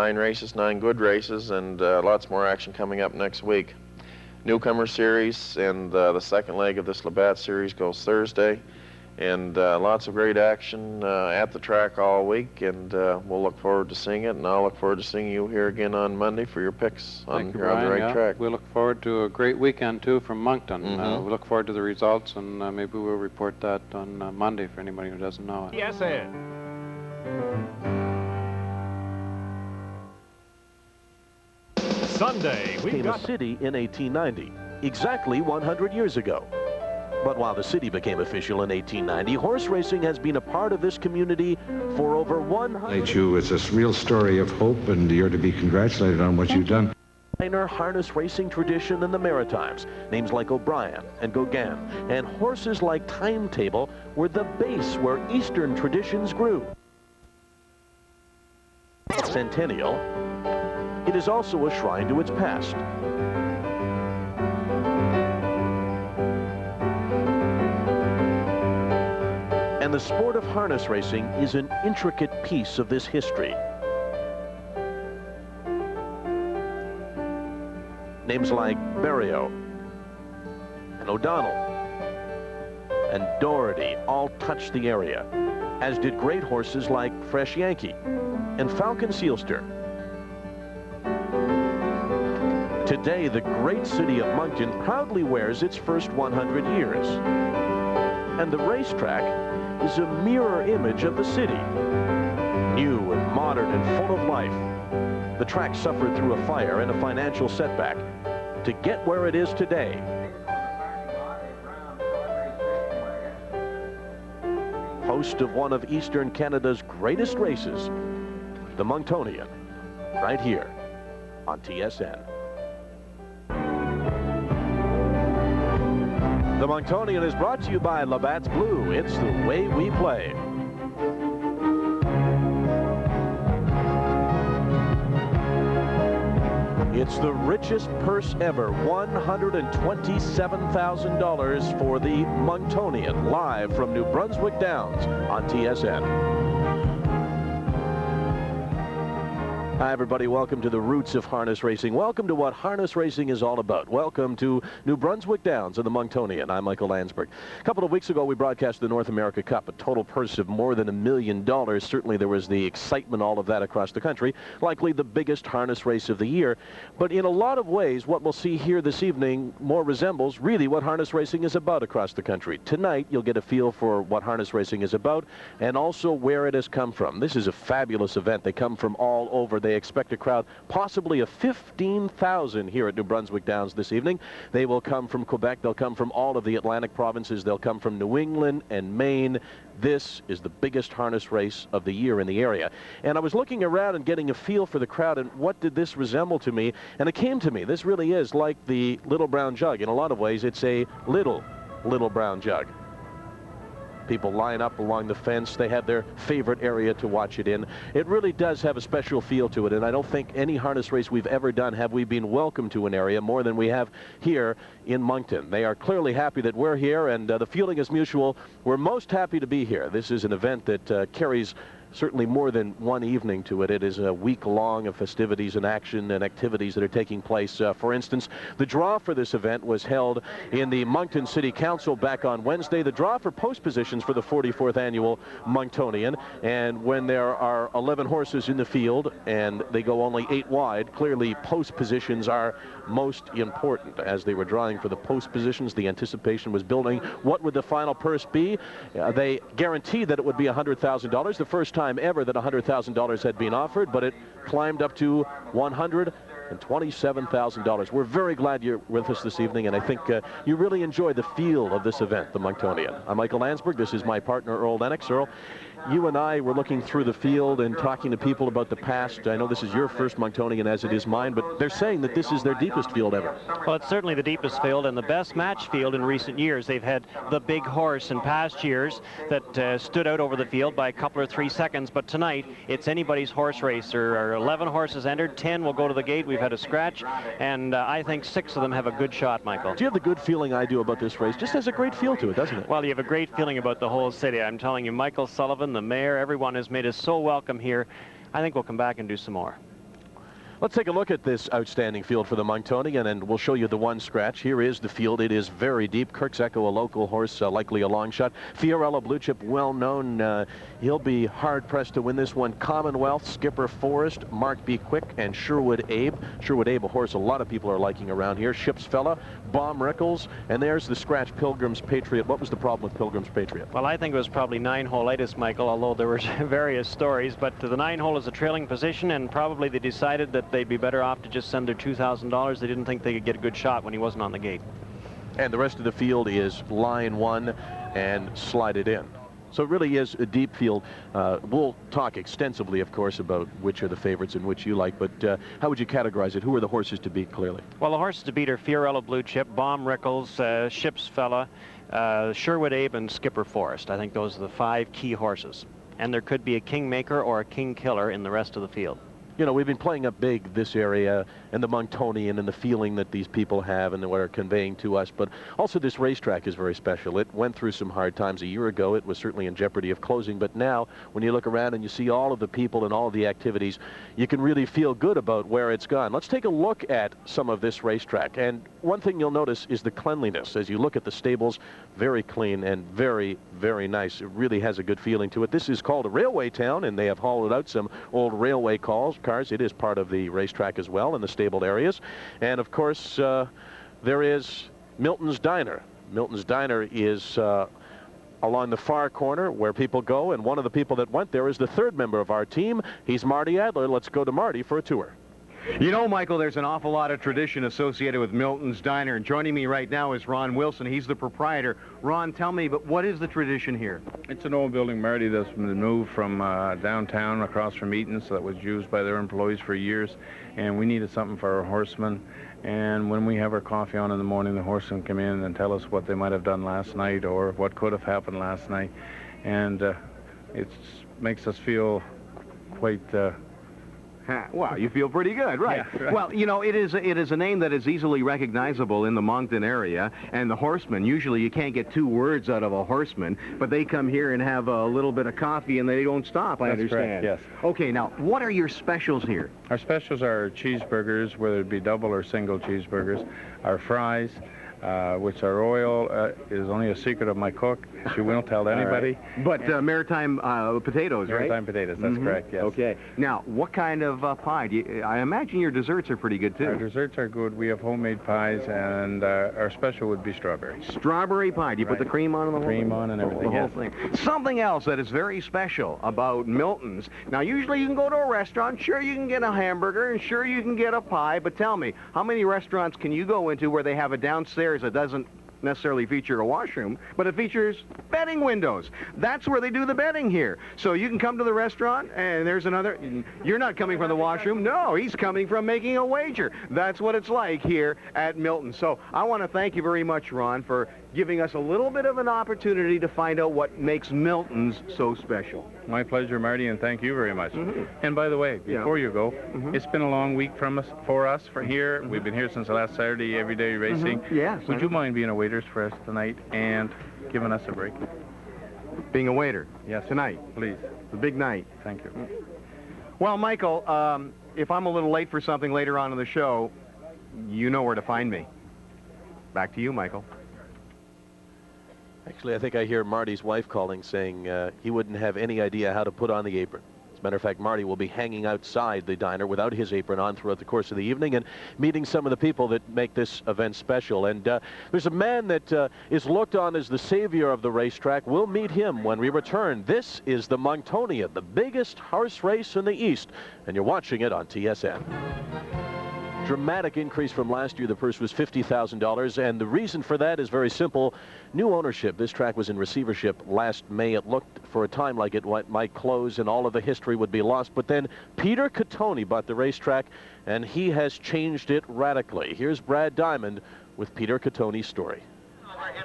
9 races, 9 good races, and lots more action coming up next week. Newcomer Series and the second leg of this Labatt Series goes Thursday, and lots of great action at the track all week, and we'll look forward to seeing it, and I'll look forward to seeing you here again on Monday for your picks on the right track. We look forward to a great weekend too from Moncton. We look forward to the results, and maybe we'll report that on Monday for anybody who doesn't know it. Yes, sir. Sunday, we became a city in 1890, exactly 100 years ago. But while the city became official in 1890, horse racing has been a part of this community for over 100 years. It's a real story of hope, and you're to be congratulated on what you've done. Minor harness racing tradition in the Maritimes. Names like O'Brien and Gauguin and horses like Timetable were the base where Eastern traditions grew. Centennial, it is also a shrine to its past. And the sport of harness racing is an intricate piece of this history. Names like Berrio and O'Donnell and Doherty all touched the area, as did great horses like Fresh Yankee and Falcon Sealster. Today, the great city of Moncton proudly wears its first 100 years. And the racetrack is a mirror image of the city. New and modern and full of life. The track suffered through a fire and a financial setback to get where it is today. Host of one of Eastern Canada's greatest races, the Monctonian, right here on TSN. The Monctonian is brought to you by Labatt's Blue. It's the way we play. It's the richest purse ever, $127,000 for the Monctonian, live from New Brunswick Downs on TSN. Hi, everybody. Welcome to the roots of harness racing. Welcome to what harness racing is all about. Welcome to New Brunswick Downs and the Monctonian. I'm Michael Landsberg. A couple of weeks ago, we broadcast the North America Cup, a total purse of more than $1 million. Certainly, there was the excitement, all of that across the country. Likely the biggest harness race of the year. But in a lot of ways, what we'll see here this evening more resembles really what harness racing is about across the country. Tonight, you'll get a feel for what harness racing is about and also where it has come from. This is a fabulous event. They come from all over. They expect a crowd possibly of 15,000 here at New Brunswick Downs this evening. They will come from Quebec. They'll come from all of the Atlantic provinces. They'll come from New England and Maine. This is the biggest harness race of the year in the area. And I was looking around and getting a feel for the crowd and what did this resemble to me. And it came to me, this really is like the Little Brown Jug. In a lot of ways, it's a little brown jug. People line up along the fence. They have their favorite area to watch it in. It really does have a special feel to it, and I don't think any harness race we've ever done have we been welcome to an area more than we have here in Moncton. They are clearly happy that we're here, and the feeling is mutual. We're most happy to be here. This is an event that carries certainly more than one evening to it. It is a week long of festivities and action and activities that are taking place. For instance, the draw for this event was held in the Moncton City Council back on Wednesday. The draw for post positions for the 44th annual Monctonian. And when there are 11 horses in the field and they go only 8 wide, clearly post positions are most important. As they were drawing for the post positions, the anticipation was building. What would the final purse be? They guaranteed that it would be $100,000. The first time ever that $100,000 had been offered, but it climbed up to $127,000. We're very glad you're with us this evening, and I think you really enjoy the feel of this event, the Monctonian. I'm Michael Landsberg. This is my partner, Earl Lennox. Earl, you and I were looking through the field and talking to people about the past. I know this is your first Monctonian, as it is mine, but they're saying that this is their deepest field ever. Well, it's certainly the deepest field and the best match field in recent years. They've had the big horse in past years that stood out over the field by a couple or 3 seconds, but tonight it's anybody's horse race. There are 11 horses entered, 10 will go to the gate. We've had a scratch, and I think 6 of them have a good shot, Michael. Do you have the good feeling I do about this race? Just has a great feel to it, doesn't it? Well, you have a great feeling about the whole city. I'm telling you, Michael Sullivan, the mayor, everyone has made us so welcome here. I think we'll come back and do some more. Let's take a look at this outstanding field for the Monctonian, and we'll show you the one scratch. Here is the field. It is very deep. Kirk's Echo, a local horse, likely a long shot. Fiorello Blue Chip, well known. He'll be hard-pressed to win this one. Commonwealth, Skipper Forest, Mark B. Quick, and Sherwood Abe. Sherwood Abe, a horse a lot of people are liking around here. Ship's Fella, Baum Rickles, and there's the scratch, Pilgrim's Patriot. What was the problem with Pilgrim's Patriot? Well, I think it was probably 9-hole-itis, Michael, although there were various stories. But the 9-hole is a trailing position, and probably they decided that they'd be better off to just send their $2,000. They didn't think they could get a good shot when he wasn't on the gate. And the rest of the field is line one and slide it in. So it really is a deep field. We'll talk extensively, of course, about which are the favorites and which you like, but how would you categorize it? Who are the horses to beat, clearly? Well, the horses to beat are Fiorello Blue Chip, Baum Rickles, Ship's Fella, Sherwood Abe, and Skipper Forest. I think those are the 5 key horses. And there could be a Kingmaker or a King Killer in the rest of the field. You know, we've been playing up big this area and the Monctonian and the feeling that these people have and what are conveying to us, but also this racetrack is very special. It went through some hard times a year ago. It was certainly in jeopardy of closing, but now when you look around and you see all of the people and all of the activities, you can really feel good about where it's gone. Let's take a look at some of this racetrack, and one thing you'll notice is the cleanliness. As you look at the stables, very clean and very, very nice. It really has a good feeling to it. This is called a railway town, and they have hollowed out some old railway cars. It is part of the racetrack as well in the stabled areas. And of course, there is Milton's Diner. Milton's Diner is along the far corner where people go, and one of the people that went there is the 3rd member of our team. He's Marty Adler. Let's go to Marty for a tour. You know, Michael, there's an awful lot of tradition associated with Milton's Diner, and joining me right now is Ron Wilson. He's the proprietor. Ron, tell me, but what is the tradition here? It's an old building, Marty, that's been moved from downtown across from Eaton's, that was used by their employees for years, and we needed something for our horsemen. And when we have our coffee on in the morning, the horsemen come in and tell us what they might have done last night or what could have happened last night, and it makes us feel quite... Well, you feel pretty good, right? Yeah, right. Well, you know, it is a name that is easily recognizable in the Moncton area, and the horsemen, usually you can't get 2 words out of a horseman, but they come here and have a little bit of coffee and they don't stop, I understand. Correct, yes. Okay, now, what are your specials here? Our specials are cheeseburgers, whether it be double or single cheeseburgers, our fries, which our oil is only a secret of my cook. She won't tell anybody. Right. But maritime potatoes, right? Maritime potatoes, that's correct, yes. Okay. Now, what kind of pie? I imagine your desserts are pretty good, too. Our desserts are good. We have homemade pies, and our special would be strawberry. Strawberry pie. Do you put the cream on and the whole Cream on and everything, the whole thing? Something else that is very special about Milton's. Now, usually you can go to a restaurant. Sure, you can get a hamburger, and sure, you can get a pie. But tell me, how many restaurants can you go into where they have a downstairs that doesn't necessarily feature a washroom, but it features betting windows? That's where they do the betting here. So you can come to the restaurant, and there's another... You're not coming from the washroom. No, he's coming from making a wager. That's what it's like here at Milton. So I want to thank you very much, Ron, for giving us a little bit of an opportunity to find out what makes Milton's so special. My pleasure, Marty, and thank you very much. And by the way, before you go, it's been a long week for us here. We've been here since last Saturday, everyday racing. Yes. Would you mind being a waiter for us tonight and giving us a break? Being a waiter? Yes. Tonight? Please. The big night. Thank you. Well, Michael, if I'm a little late for something later on in the show, you know where to find me. Back to you, Michael. Actually, I think I hear Marty's wife calling, saying he wouldn't have any idea how to put on the apron. As a matter of fact, Marty will be hanging outside the diner without his apron on throughout the course of the evening and meeting some of the people that make this event special. And there's a man that is looked on as the savior of the racetrack. We'll meet him when we return. This is the Monctonian, the biggest horse race in the East, and you're watching it on TSN. Dramatic increase from last year. The purse was $50,000, and the reason for that is very simple. New ownership. This track was in receivership last May. It looked for a time like it might close and all of the history would be lost, but then Peter Catoni bought the racetrack, and he has changed it radically. Here's Brad Diamond with Peter Catoni's story.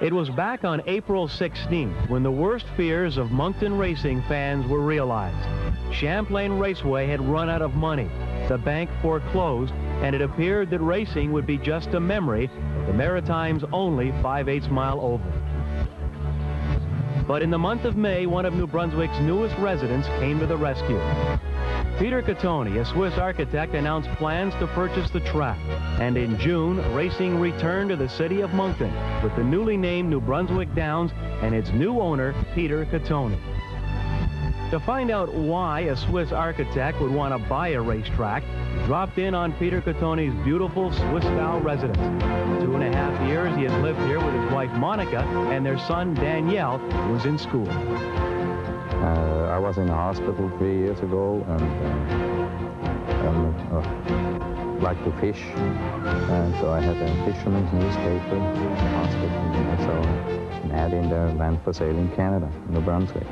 It was back on April 16th when the worst fears of Moncton racing fans were realized. Champlain Raceway had run out of money. The bank foreclosed, and it appeared that racing would be just a memory, the Maritime's only 5/8 mile oval. But in the month of May, one of New Brunswick's newest residents came to the rescue. Peter Catoni, a Swiss architect, announced plans to purchase the track. And in June, racing returned to the city of Moncton with the newly named New Brunswick Downs and its new owner, Peter Catoni. To find out why a Swiss architect would want to buy a racetrack, we dropped in on Peter Catoni's beautiful Swiss-style residence. For 2.5 years, he has lived here with his wife, Monica, and their son, Danielle, who was in school. I was in a hospital 3 years ago, and like to fish, and so I had a fisherman's newspaper in the hospital, and I saw an ad in there, land for sale in Canada, New Brunswick.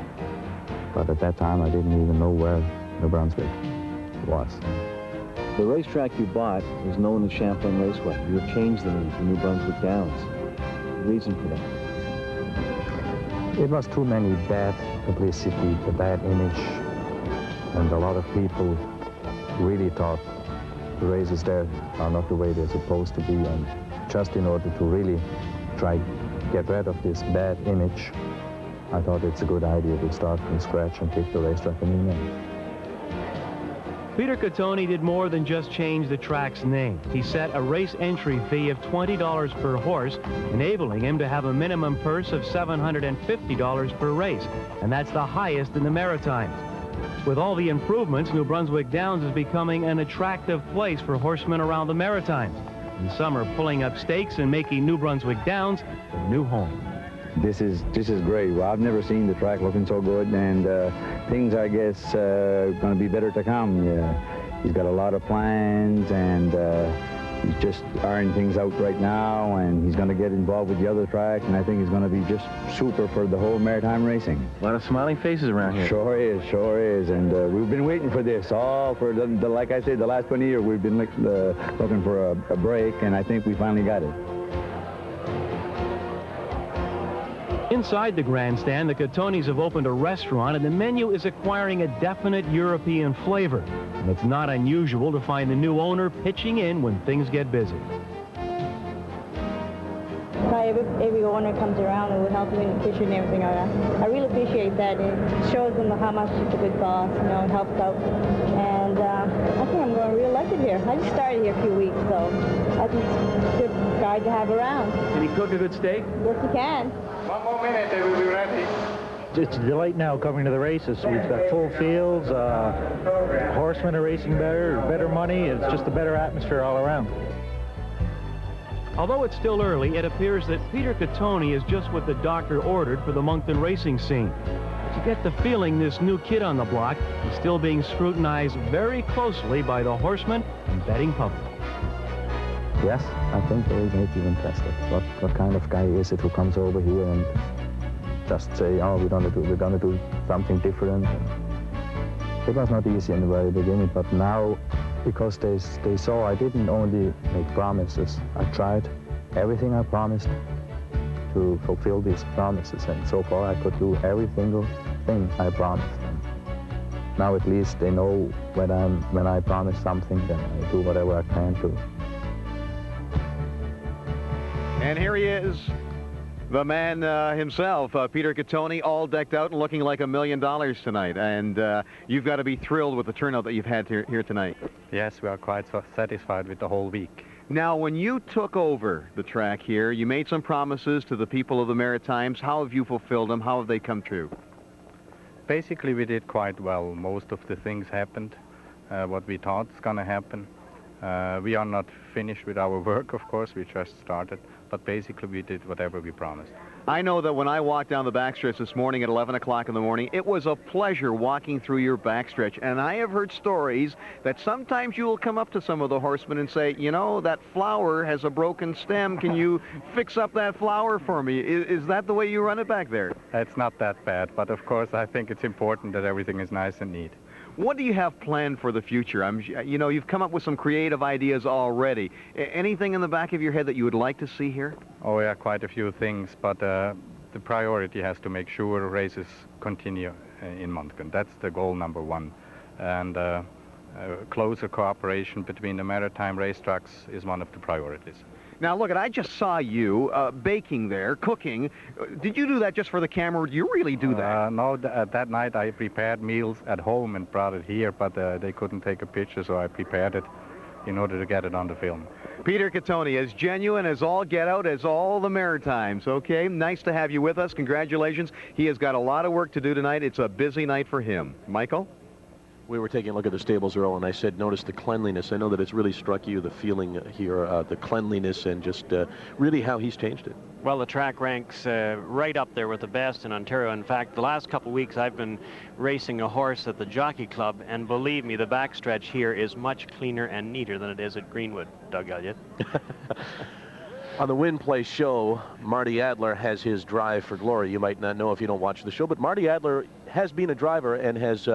But at that time, I didn't even know where New Brunswick was. The racetrack you bought is known as Champlain Raceway. You have changed the name to New Brunswick Downs. The reason for that? It was too many bad publicity, the bad image, and a lot of people really thought the races there are not the way they're supposed to be, and just in order to really try to get rid of this bad image, I thought it's a good idea to start from scratch and give the racetrack a new name. Peter Catoni did more than just change the track's name. He set a race entry fee of $20 per horse, enabling him to have a minimum purse of $750 per race, and that's the highest in the Maritimes. With all the improvements, New Brunswick Downs is becoming an attractive place for horsemen around the Maritimes. And some are pulling up stakes and making New Brunswick Downs their new home. This is great. Well, I've never seen the track looking so good, and things, I guess, going to be better to come. Yeah. He's got a lot of plans, and he's just ironing things out right now, and he's going to get involved with the other track, and I think he's going to be just super for the whole maritime racing. A lot of smiling faces around here. Sure is, and we've been waiting for this all for the like I said, the last 20 years we've been looking for a break, and I think we finally got it. Inside the grandstand, the Catonis have opened a restaurant, and the menu is acquiring a definite European flavor. And it's not unusual to find the new owner pitching in when things get busy. Every owner comes around and will help you in the kitchen and everything. I really appreciate that. It shows them how much he's a good boss, you know, and helps out. And I think I'm going to be reelected here. I just started here a few weeks, so I think it's a good guy to have around. Can he cook a good steak? Yes, he can. 1 more minute, they will be ready. It's a delight now coming to the races. We've got full fields, horsemen are racing better money. It's just a better atmosphere all around. Although it's still early, it appears that Peter Catoni is just what the doctor ordered for the Moncton racing scene. You get the feeling this new kid on the block is still being scrutinized very closely by the horsemen and betting public. Yes, I think they may be interested. What kind of guy is it who comes over here and just say, oh, we're gonna do something different? It was not easy in the very beginning, but now, because they saw I didn't only make promises, I tried everything I promised to fulfill these promises, and so far I could do every single thing I promised them. Now at least they know when I promise something, then I do whatever I can to. And here he is, the man himself, Peter Catoni, all decked out and looking like $1 million tonight. And you've got to be thrilled with the turnout that you've had here tonight. Yes, we are quite satisfied with the whole week. Now, when you took over the track here, you made some promises to the people of the Maritimes. How have you fulfilled them? How have they come true? Basically, we did quite well. Most of the things happened, what we thought is going to happen. We are not finished with our work, of course. We just started. But basically, we did whatever we promised. I know that when I walked down the backstretch this morning at 11 o'clock in the morning, it was a pleasure walking through your backstretch. And I have heard stories that sometimes you will come up to some of the horsemen and say, you know, that flower has a broken stem. Can you fix up that flower for me? Is that the way you run it back there? It's not that bad. But, of course, I think it's important that everything is nice and neat. What do you have planned for the future? You know, you've come up with some creative ideas already. Anything in the back of your head that you would like to see here? Oh, yeah, quite a few things. But the priority has to make sure races continue in Moncton. That's the goal number one. And closer cooperation between the maritime racetracks is one of the priorities. Now, look, I just saw you baking there, cooking. Did you do that just for the camera, or do you really do that? No, that night I prepared meals at home and brought it here, but they couldn't take a picture, so I prepared it in order to get it on the film. Peter Catoni, as genuine as all get out, as all the Maritimes, okay? Nice to have you with us. Congratulations. He has got a lot of work to do tonight. It's a busy night for him. Michael? We were taking a look at the stables, Earl, and I said, notice the cleanliness. I know that it's really struck you, the feeling here, the cleanliness, and just really how he's changed it. Well, the track ranks right up there with the best in Ontario. In fact, the last couple of weeks I've been racing a horse at the Jockey Club, and believe me, the backstretch here is much cleaner and neater than it is at Greenwood, Doug Elliott. On the Win Play show, Marty Adler has his drive for glory. You might not know if you don't watch the show, but Marty Adler has been a driver and has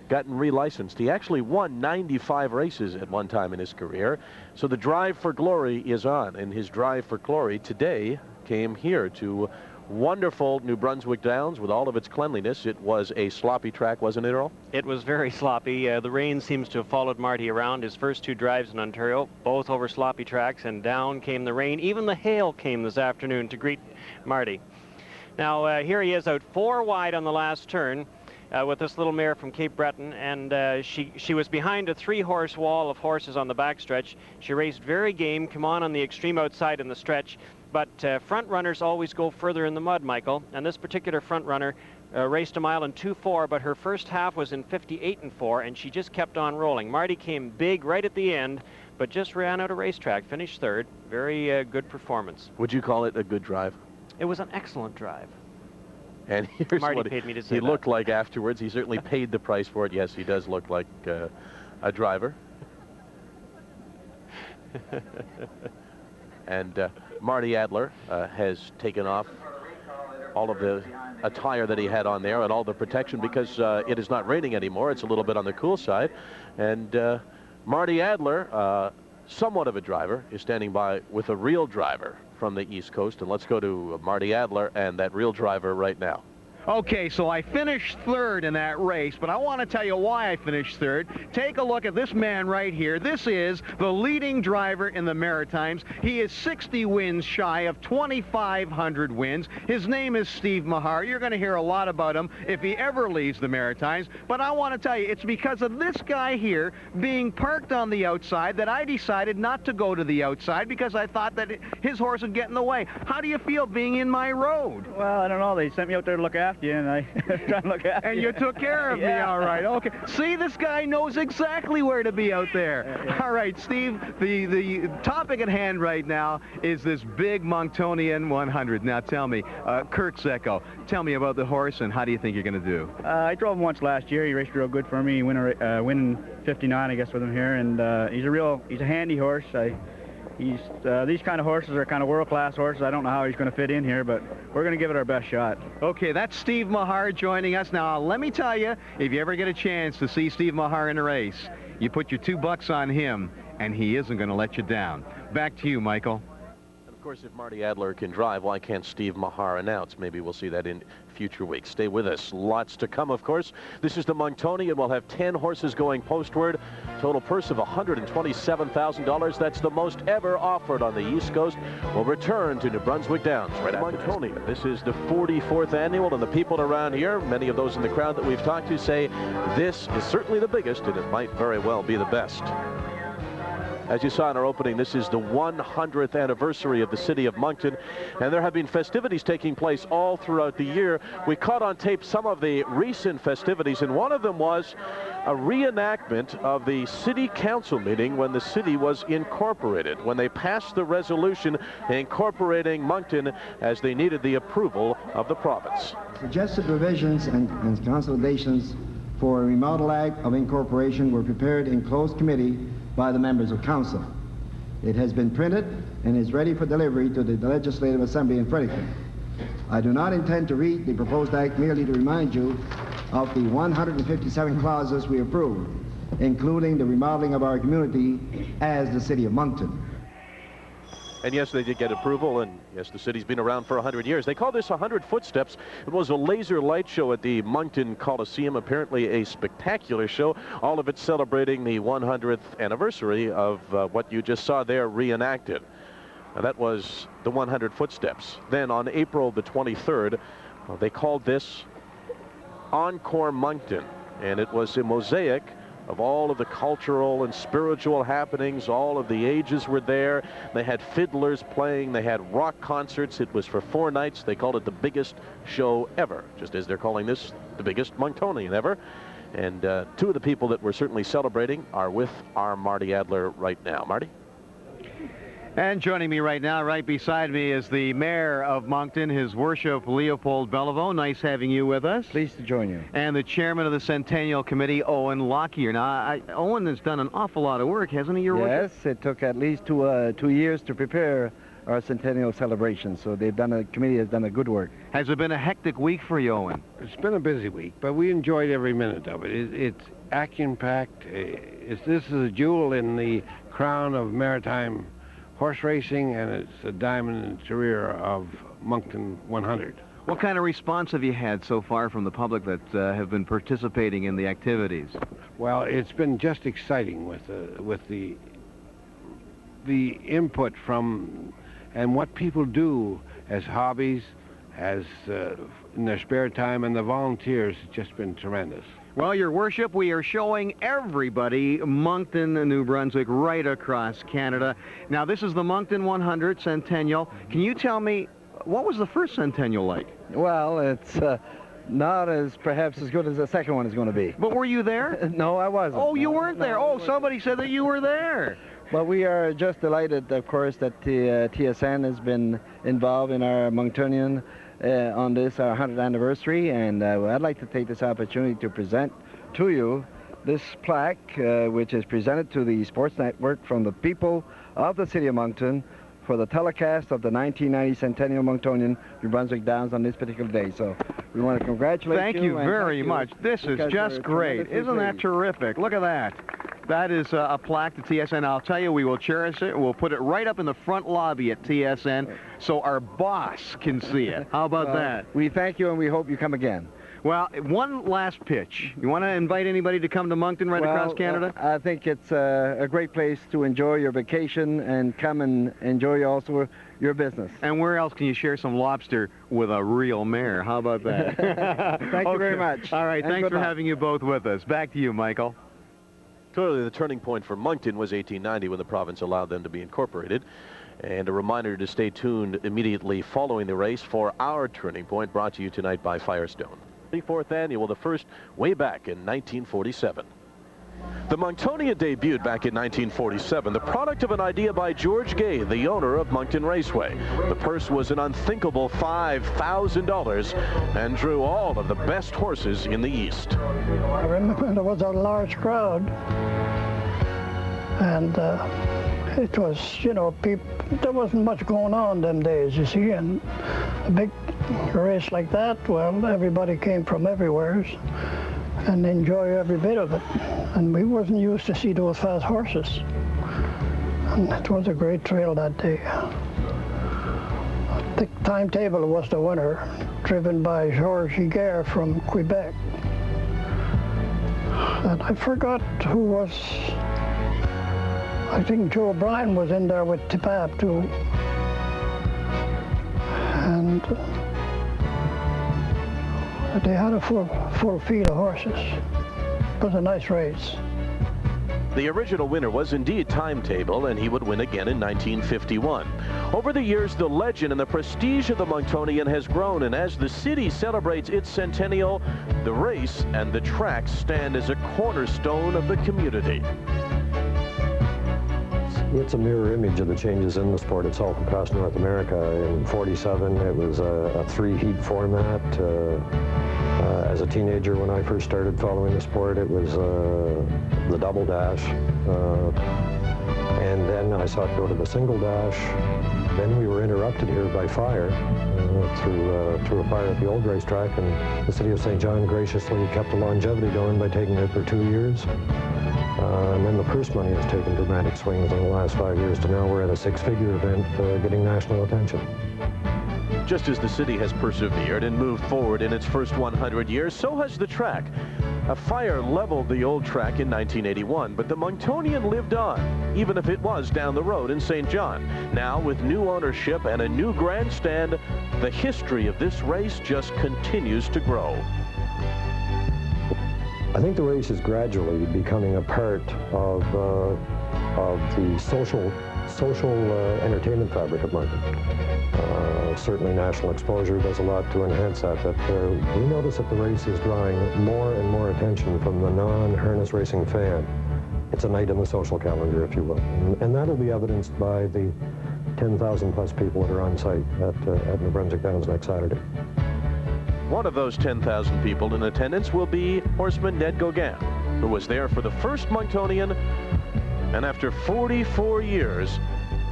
gotten relicensed. He actually won 95 races at one time in his career. So the drive for glory is on, and his drive for glory today came here to wonderful New Brunswick Downs with all of its cleanliness. It was a sloppy track, wasn't it, Earl? It was very sloppy. The rain seems to have followed Marty around. His first 2 drives in Ontario, both over sloppy tracks, and down came the rain. Even the hail came this afternoon to greet Marty. Now, here he is out 4 wide on the last turn. With this little mare from Cape Breton, and she was behind a 3-horse wall of horses on the backstretch. She raced very game, come on the extreme outside in the stretch, but front runners always go further in the mud, Michael, and this particular front runner raced a mile in 2:4, but her first half was in 58:4, and she just kept on rolling. Marty came big right at the end, but just ran out of racetrack, finished 3rd. Very good performance. Would you call it a good drive? It was an excellent drive. And here's Marty what paid me to say he that. looked like afterwards. He certainly paid the price for it. Yes, he does look like a driver. And Marty Adler has taken off all of the attire that he had on there and all the protection because it is not raining anymore. It's a little bit on the cool side. And Marty Adler, somewhat of a driver, is standing by with a real driver from the East Coast. And let's go to Marty Adler and that real driver right now. Okay, so I finished 3rd in that race, but I want to tell you why I finished 3rd. Take a look at this man right here. This is the leading driver in the Maritimes. He is 60 wins shy of 2,500 wins. His name is Steve Mahar. You're going to hear a lot about him if he ever leaves the Maritimes, but I want to tell you, it's because of this guy here being parked on the outside that I decided not to go to the outside because I thought that his horse would get in the way. How do you feel being in my road? Well, I don't know. They sent me out there to look after you, and I tried to look after you. And you took care of me, all right. Okay. See, this guy knows exactly where to be out there. Yeah. All right, Steve, the topic at hand right now is this big Monctonian 100. Now, tell me, Kirk Zecco, tell me about the horse and how do you think you're going to do? I drove him once last year. He raced real good for me. He win 59, I guess, with him here, and he's a handy horse. These kind of horses are kind of world-class horses. I don't know how he's going to fit in here, but we're going to give it our best shot. Okay, that's Steve Mahar joining us. Now, let me tell you, if you ever get a chance to see Steve Mahar in a race, you put your $2 on him, and he isn't going to let you down. Back to you, Michael. Of course, if Marty Adler can drive, why can't Steve Mahar announce? Maybe we'll see that in future weeks. Stay with us. Lots to come, of course. This is the Monctonian. We'll have 10 horses going postward. Total purse of $127,000. That's the most ever offered on the East Coast. We'll return to New Brunswick Downs right after Monctonian. This is the 44th annual, and the people around here, many of those in the crowd that we've talked to, say this is certainly the biggest, and it might very well be the best. As you saw in our opening, this is the 100th anniversary of the city of Moncton, and there have been festivities taking place all throughout the year. We caught on tape some of the recent festivities, and one of them was a reenactment of the city council meeting when the city was incorporated, when they passed the resolution incorporating Moncton as they needed the approval of the province. Suggested revisions and consolidations for a remodel act of incorporation were prepared in closed committee by the members of council. It has been printed and is ready for delivery to the Legislative Assembly in Fredericton. I do not intend to read the proposed act merely to remind you of the 157 clauses we approved, including the remodeling of our community as the city of Moncton. And yes, they did get approval, and yes, the city's been around for 100 years. They call this 100 Footsteps. It was a laser light show at the Moncton Coliseum, apparently a spectacular show, all of it celebrating the 100th anniversary of what you just saw there reenacted. Now, that was the 100 footsteps. Then on April the 23rd, they called this Encore Moncton, and it was a mosaic of all of the cultural and spiritual happenings. All of the ages were there. They had fiddlers playing. They had rock concerts. It was for 4 nights. They called it the biggest show ever, just as they're calling this the biggest Monctonian ever. And 2 of the people that we're certainly celebrating are with our Marty Adler right now. Marty? And joining me right now, right beside me, is the mayor of Moncton, His Worship Leopold Beliveau. Nice having you with us. Pleased to join you. And the chairman of the Centennial Committee, Owen Lockyer. Now, Owen has done an awful lot of work, hasn't he, Your Worship? Yes, it took at least 2 years to prepare our centennial celebration, so the committee has done a good work. Has it been a hectic week for you, Owen? It's been a busy week, but we enjoyed every minute of it. It's action-packed. This is a jewel in the crown of maritime horse racing, and it's a diamond in the career of Moncton 100. What kind of response have you had so far from the public that have been participating in the activities? Well, it's been just exciting with the input from and what people do as hobbies, as in their spare time, and the volunteers. It's just been tremendous. Well, Your Worship, we are showing everybody Moncton, New Brunswick, right across Canada. Now, this is the Moncton 100 Centennial. Can you tell me, what was the first Centennial like? Well, it's not as perhaps as good as the second one is going to be. But were you there? No, I wasn't. Oh, you weren't there. Oh, somebody said that you were there. Well, we are just delighted, of course, that the TSN has been involved in our Monctonian on this, our 100th anniversary, and I'd like to take this opportunity to present to you this plaque, which is presented to the Sports Network from the people of the city of Moncton for the telecast of the 1990 Centennial Monctonian New Brunswick Downs on this particular day. So we want to congratulate you. Thank you very much. This is just great. Isn't that terrific? Look at that. That is a plaque to TSN. I'll tell you, we will cherish it. We'll put it right up in the front lobby at TSN so our boss can see it. How about that? We thank you, and we hope you come again. Well, one last pitch. You want to invite anybody to come to Moncton across Canada? I think it's a great place to enjoy your vacation and come and enjoy also your business. And where else can you share some lobster with a real mayor? How about that? Thank you very much. All right, thanks for having you both with us. Back to you, Michael. Clearly, the turning point for Moncton was 1890 when the province allowed them to be incorporated. And a reminder to stay tuned immediately following the race for our turning point, brought to you tonight by Firestone. 34th annual, the first way back in 1947. The Monctonian debuted back in 1947, the product of an idea by George Gay, the owner of Moncton Raceway. The purse was an unthinkable $5,000 and drew all of the best horses in the East. I remember there was a large crowd, and it was, you know, there wasn't much going on them days, you see, and a big race like that, well, everybody came from everywhere and enjoy every bit of it. And we wasn't used to see those fast horses. And it was a great trail that day. The timetable was the winner, driven by Georges Giguère from Quebec. And I forgot who was, I think Joe O'Brien was in there with Tipap too. And they had a full feed of horses. It was a nice race. The original winner was indeed Timetable, and he would win again in 1951. Over the years, the legend and the prestige of the Monctonian has grown, and as the city celebrates its centennial, the race and the track stand as a cornerstone of the community. It's a mirror image of the changes in the sport itself across North America. In '47, it was a 3-heat format. As a teenager, when I first started following the sport, it was the double dash. And then I saw it go to the single dash. Then we were interrupted here by fire through a fire at the old racetrack, and the city of St. John graciously kept the longevity going by taking it for 2 years. And then the purse money has taken dramatic swings in the last 5 years to now we're at a 6-figure event getting national attention. Just as the city has persevered and moved forward in its first 100 years, so has the track. A fire leveled the old track in 1981, but the Monctonian lived on, even if it was down the road in St. John. Now, with new ownership and a new grandstand, the history of this race just continues to grow. I think the race is gradually becoming a part of the social entertainment fabric of Moncton. Certainly national exposure does a lot to enhance that, but we notice that the race is drawing more and more attention from the non-harness racing fan. It's a night in the social calendar, if you will, and that'll be evidenced by the 10,000 plus people that are on site at New Brunswick Downs next Saturday. One of those 10,000 people in attendance will be horseman Ned Gauguin, who was there for the first Monctonian, and after 44 years,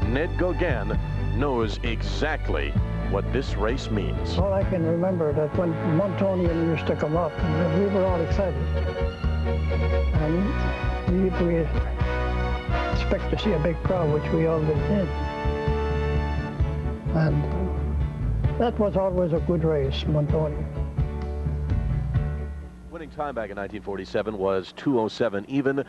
Ned Gauguin knows exactly what this race means. All I can remember that when Monctonian used to come up, and we were all excited. And we expect to see a big crowd, which we always did. And that was always a good race, Monctonian. Winning time back in 1947 was 2:07 even.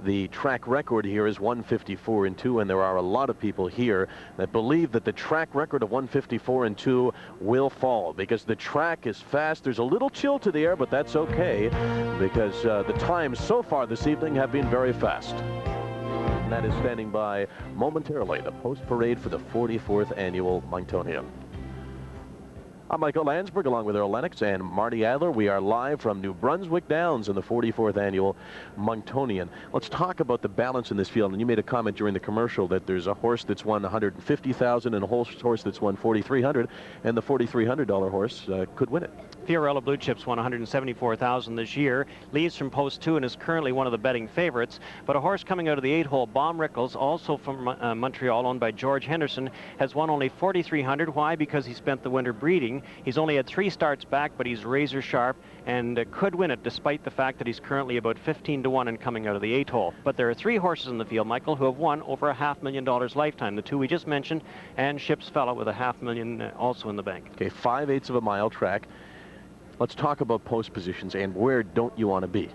The track record here is 1:54 and 2, and there are a lot of people here that believe that the track record of 1:54 and 2 will fall because the track is fast. There's a little chill to the air, but that's okay because the times so far this evening have been very fast. And that is standing by momentarily, the post parade for the 44th annual Monctonian. I'm Michael Landsberg, along with Earl Lennox and Marty Adler. We are live from New Brunswick Downs in the 44th annual Monctonian. Let's talk about the balance in this field. And you made a comment during the commercial that there's a horse that's won $150,000 and a horse that's won $4,300, and the $4,300 horse could win it. Fiorella Blue Chips won $174,000 this year, leads from post 2 and is currently one of the betting favorites. But a horse coming out of the 8-hole, Bomb Rickles, also from Montreal, owned by George Henderson, has won only $4,300. Why? Because he spent the winter breeding. He's only had 3 starts back, but he's razor sharp and could win it despite the fact that he's currently about 15 to 1 and coming out of the 8-hole. But there are 3 horses in the field, Michael, who have won over $500,000 lifetime. The 2 we just mentioned, and Ship's Fella with $500,000 also in the bank. Okay, 5/8 of a mile track. Let's talk about post positions and where don't you want to be?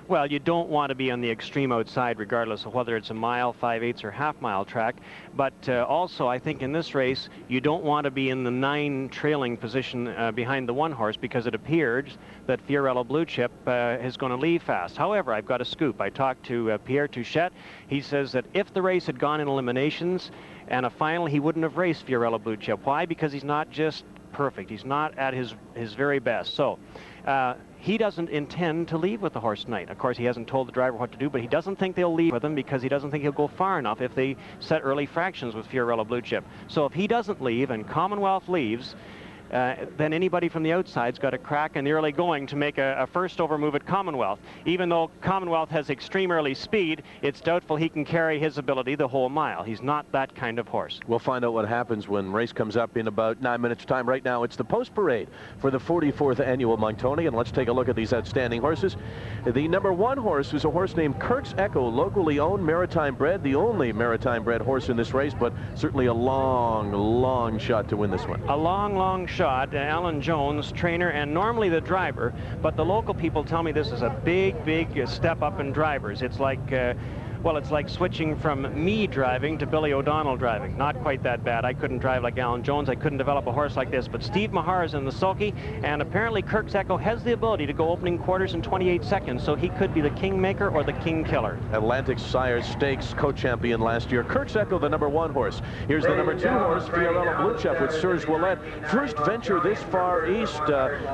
Well, you don't want to be on the extreme outside, regardless of whether it's a mile, 5/8, or half-mile track. But also, I think in this race, you don't want to be in the 9 trailing position behind the 1 horse, because it appears that Fiorella Blue Chip is going to leave fast. However, I've got a scoop. I talked to Pierre Touchette. He says that if the race had gone in eliminations and a final, he wouldn't have raced Fiorella Blue Chip. Why? Because he's not just perfect. He's not at his very best. So he doesn't intend to leave with the horse tonight. Of course, he hasn't told the driver what to do, but he doesn't think they'll leave with him because he doesn't think he'll go far enough if they set early fractions with Fiorella Blue Chip. So if he doesn't leave and Commonwealth leaves, then anybody from the outside's got a crack in the early going to make a first over move at Commonwealth. Even though Commonwealth has extreme early speed, it's doubtful he can carry his ability the whole mile. He's not that kind of horse. We'll find out what happens when race comes up in about 9 minutes time. Right now, it's the post parade for the 44th annual Monctonian. Let's take a look at these outstanding horses. The number 1 horse is a horse named Kirk's Echo, locally owned, maritime bred, the only maritime bred horse in this race, but certainly a long shot to win this one. A long shot. Alan Jones, trainer and normally the driver, but the local people tell me this is a big step up in drivers. It's like well, it's like switching from me driving to Billy O'Donnell driving. Not quite that bad. I couldn't drive like Alan Jones. I couldn't develop a horse like this. But Steve Mahar is in the sulky, and apparently Kirk's Echo has the ability to go opening quarters in 28 seconds, so he could be the kingmaker or the king killer. Atlantic Sires Stakes co-champion last year. Kirk's Echo, the number 1 horse. Here's the number 2 horse, Fiorella Blue Chip with Serge Ouellet. First venture this far east.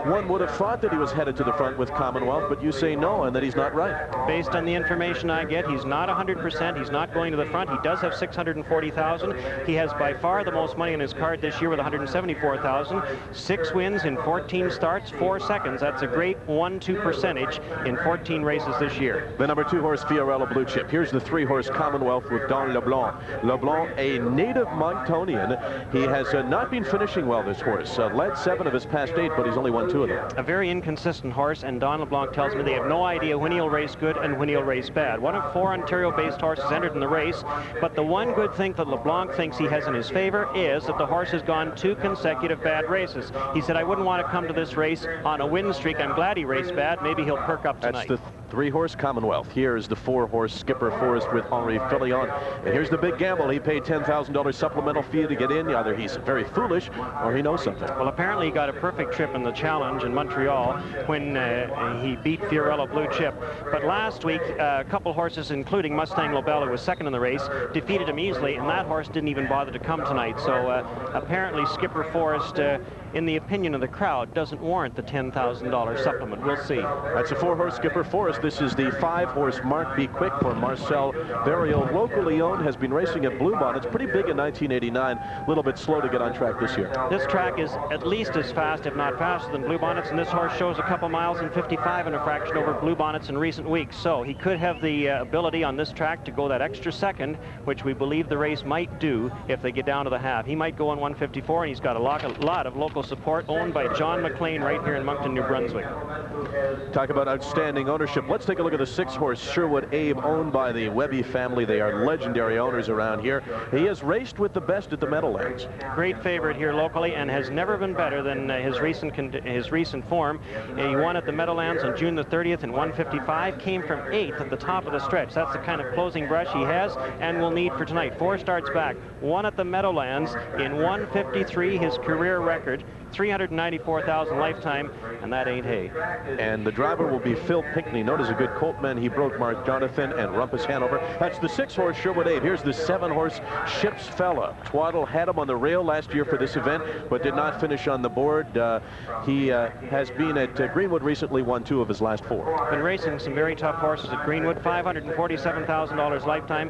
One would have thought that he was headed to the front with Commonwealth, but you say no, and that he's not right. Based on the information I get, he's not 100%. He's not going to the front. He does have $640,000. He has by far the most money in his card this year with $174,000. 6 wins in 14 starts, 4 seconds. That's a great 1-2 percentage in 14 races this year. The number 2 horse, Fiorella Blue Chip. Here's the 3 horse Commonwealth with Don LeBlanc. LeBlanc, a native Monctonian. He has not been finishing well, this horse. Led 7 of his past 8, but he's only won 2 of them. A very inconsistent horse, and Don LeBlanc tells me they have no idea when he'll race good and when he'll race bad. One of 4 Ontario Ontario-based horses entered in the race. But the one good thing that LeBlanc thinks he has in his favor is that the horse has gone 2 consecutive bad races. He said, I wouldn't want to come to this race on a win streak. I'm glad he raced bad. Maybe he'll perk up tonight. That's the 3-horse Commonwealth. Here is the 4-horse Skipper Forest with Henri Fillion. And here's the big gamble. He paid $10,000 supplemental fee to get in. Either he's very foolish or he knows something. Well, apparently he got a perfect trip in the challenge in Montreal when he beat Fiorello Blue Chip. But last week, a couple horses, including Mustang Lobel, who was second in the race, defeated him easily, and that horse didn't even bother to come tonight. So apparently Skipper Forest, in the opinion of the crowd, doesn't warrant the $10,000 supplement. We'll see. That's a 4-horse Skipper Forest. This is the 5-horse Mark Be Quick for Marcel Barrio. Locally owned, has been racing at Bluebonnet. It's pretty big in 1989. A little bit slow to get on track this year. This track is at least as fast, if not faster, than Bluebonnets, and this horse shows a couple miles in 55 and a fraction over Bluebonnets in recent weeks. So he could have the ability on this track to go that extra second, which we believe the race might do if they get down to the half. He might go on 154, and he's got a lot of local support, owned by John McLean right here in Moncton, New Brunswick. Talk about outstanding ownership. Let's take a look at the 6-horse Sherwood Abe, owned by the Webby family. They are legendary owners around here. He has raced with the best at the Meadowlands. Great favorite here locally, and has never been better than his recent form. He won at the Meadowlands on June the 30th in 155, came from 8th at the top of the stretch. That's the kind of closing brush he has and will need for tonight. 4 starts back, 1 at the Meadowlands in 153, his career record. 394,000 lifetime, and that ain't hay. And the driver will be Phil Pinckney, known as a good coltman. He broke Mark Jonathan and Rumpus Hanover. That's the 6-horse Sherwood Abe. Here's the 7-horse Ship's Fella. Twaddle had him on the rail last year for this event, but did not finish on the board. He has been at Greenwood recently, won 2 of his last 4. Been racing some very tough horses at Greenwood. $547,000 lifetime.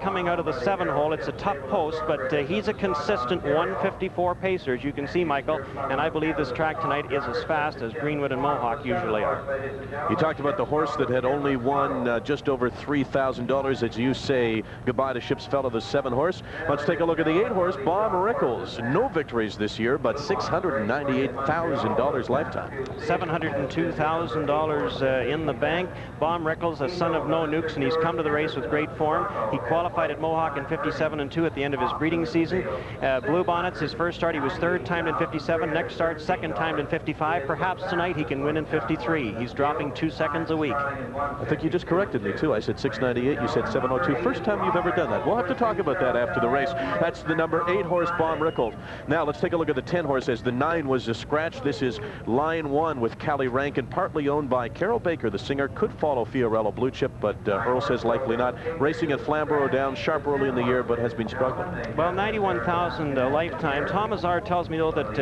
Coming out of the 7-hole, it's a tough post, but he's a consistent 154 pacer, as you can see, Michael. And I believe this track tonight is as fast as Greenwood and Mohawk usually are. You talked about the horse that had only won just over $3,000 as you say goodbye to Ship's Fella, the 7-horse. Let's take a look at the 8-horse Bob Rickles. No victories this year, but $698,000 lifetime. $702,000 in the bank. Bob Rickles, a son of No Nukes, and he's come to the race with great form. He qualified at Mohawk in 57-2 at the end of his breeding season. Bluebonnets, his first start, he was 3rd timed in 57. Next start, 2nd timed in 55. Perhaps tonight he can win in 53. He's dropping 2 seconds a week. I think you just corrected me too. I said 698, you said 702. First time you've ever done that. We'll have to talk about that after the race. That's the number 8-horse Bob Rickles. Now let's take a look at the 10-horse, as the 9 was a scratch. This is Line 1 with Callie Rankin, partly owned by Carol Baker, the singer. Could follow Fiorello Blue Chip, but Earl says likely not. Racing at Flamborough Downs, sharp early in the year, but has been struggling. Well, 91,000 lifetime. Tom Azar tells me though that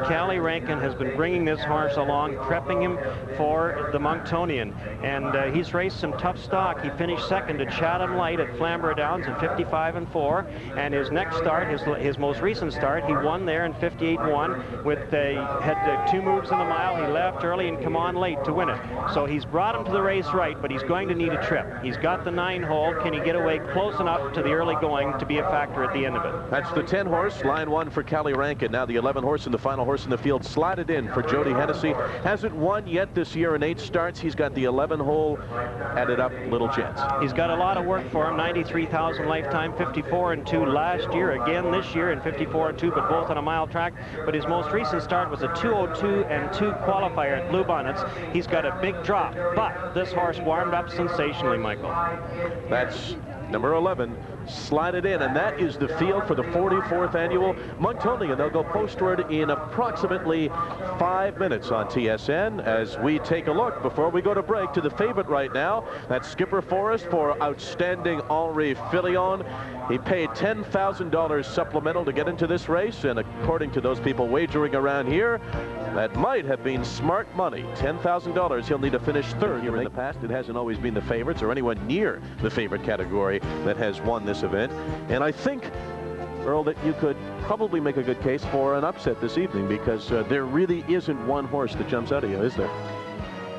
Callie Rankin has been bringing this horse along, prepping him for the Monctonian, and he's raced some tough stock. He finished 2nd at Chatham Light at Flamborough Downs in 55-4, and his next start, his most recent start, he won there in 58-1 with had 2 moves in the mile. He left early and come on late to win it. So he's brought him to the race right, but he's going to need a trip. He's got the 9-hole. Can he get away close enough to the early going to be a factor at the end of it? That's the 10-horse, Line 1 for Callie Rankin. Now the 11-horse and the final horse in the field slotted in for Jody Hennessy. Hasn't won yet this year in 8 starts. He's got the 11-hole added up, little chance. He's got a lot of work for him. 93,000 lifetime, 54-2 last year, again this year in 54-2, but both on a mile track. But his most recent start was a 2:02-2 qualifier at Bluebonnets. He's got a big drop, but this horse warmed up sensationally, Michael. That's number 11, slided in, and that is the field for the 44th annual Monctonian. They'll go postward in approximately 5 minutes on TSN as we take a look before we go to break to the favorite right now. That's Skipper Forest for outstanding Henri Fillion. He paid $10,000 supplemental to get into this race, and according to those people wagering around here, that might have been smart money. $10,000. He'll need to finish 3rd here in the past. It hasn't always been the favorites or anyone near the favorite category that has won this event. And I think, Earl, that you could probably make a good case for an upset this evening, because there really isn't one horse that jumps out at you, is there?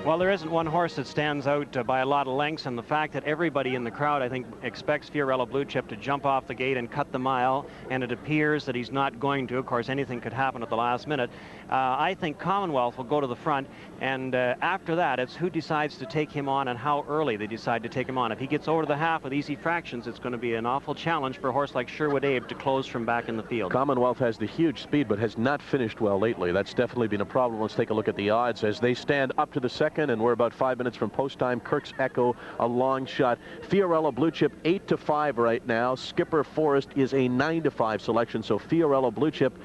Well, there isn't one horse that stands out by a lot of lengths, and the fact that everybody in the crowd, I think, expects Fiorello Blue Chip to jump off the gate and cut the mile, and it appears that he's not going to. Of course, anything could happen at the last minute. I think Commonwealth will go to the front, and after that, it's who decides to take him on and how early they decide to take him on. If he gets over to the half with easy fractions, it's going to be an awful challenge for a horse like Sherwood Abe to close from back in the field. Commonwealth has the huge speed, but has not finished well lately. That's definitely been a problem. Let's take a look at the odds as they stand up to the second, and we're about 5 minutes from post time. Kirk's Echo, a long shot. Fiorello Blue Chip 8-5 right now. Skipper Forrest is a 9-5 selection, so Fiorello Blue Chip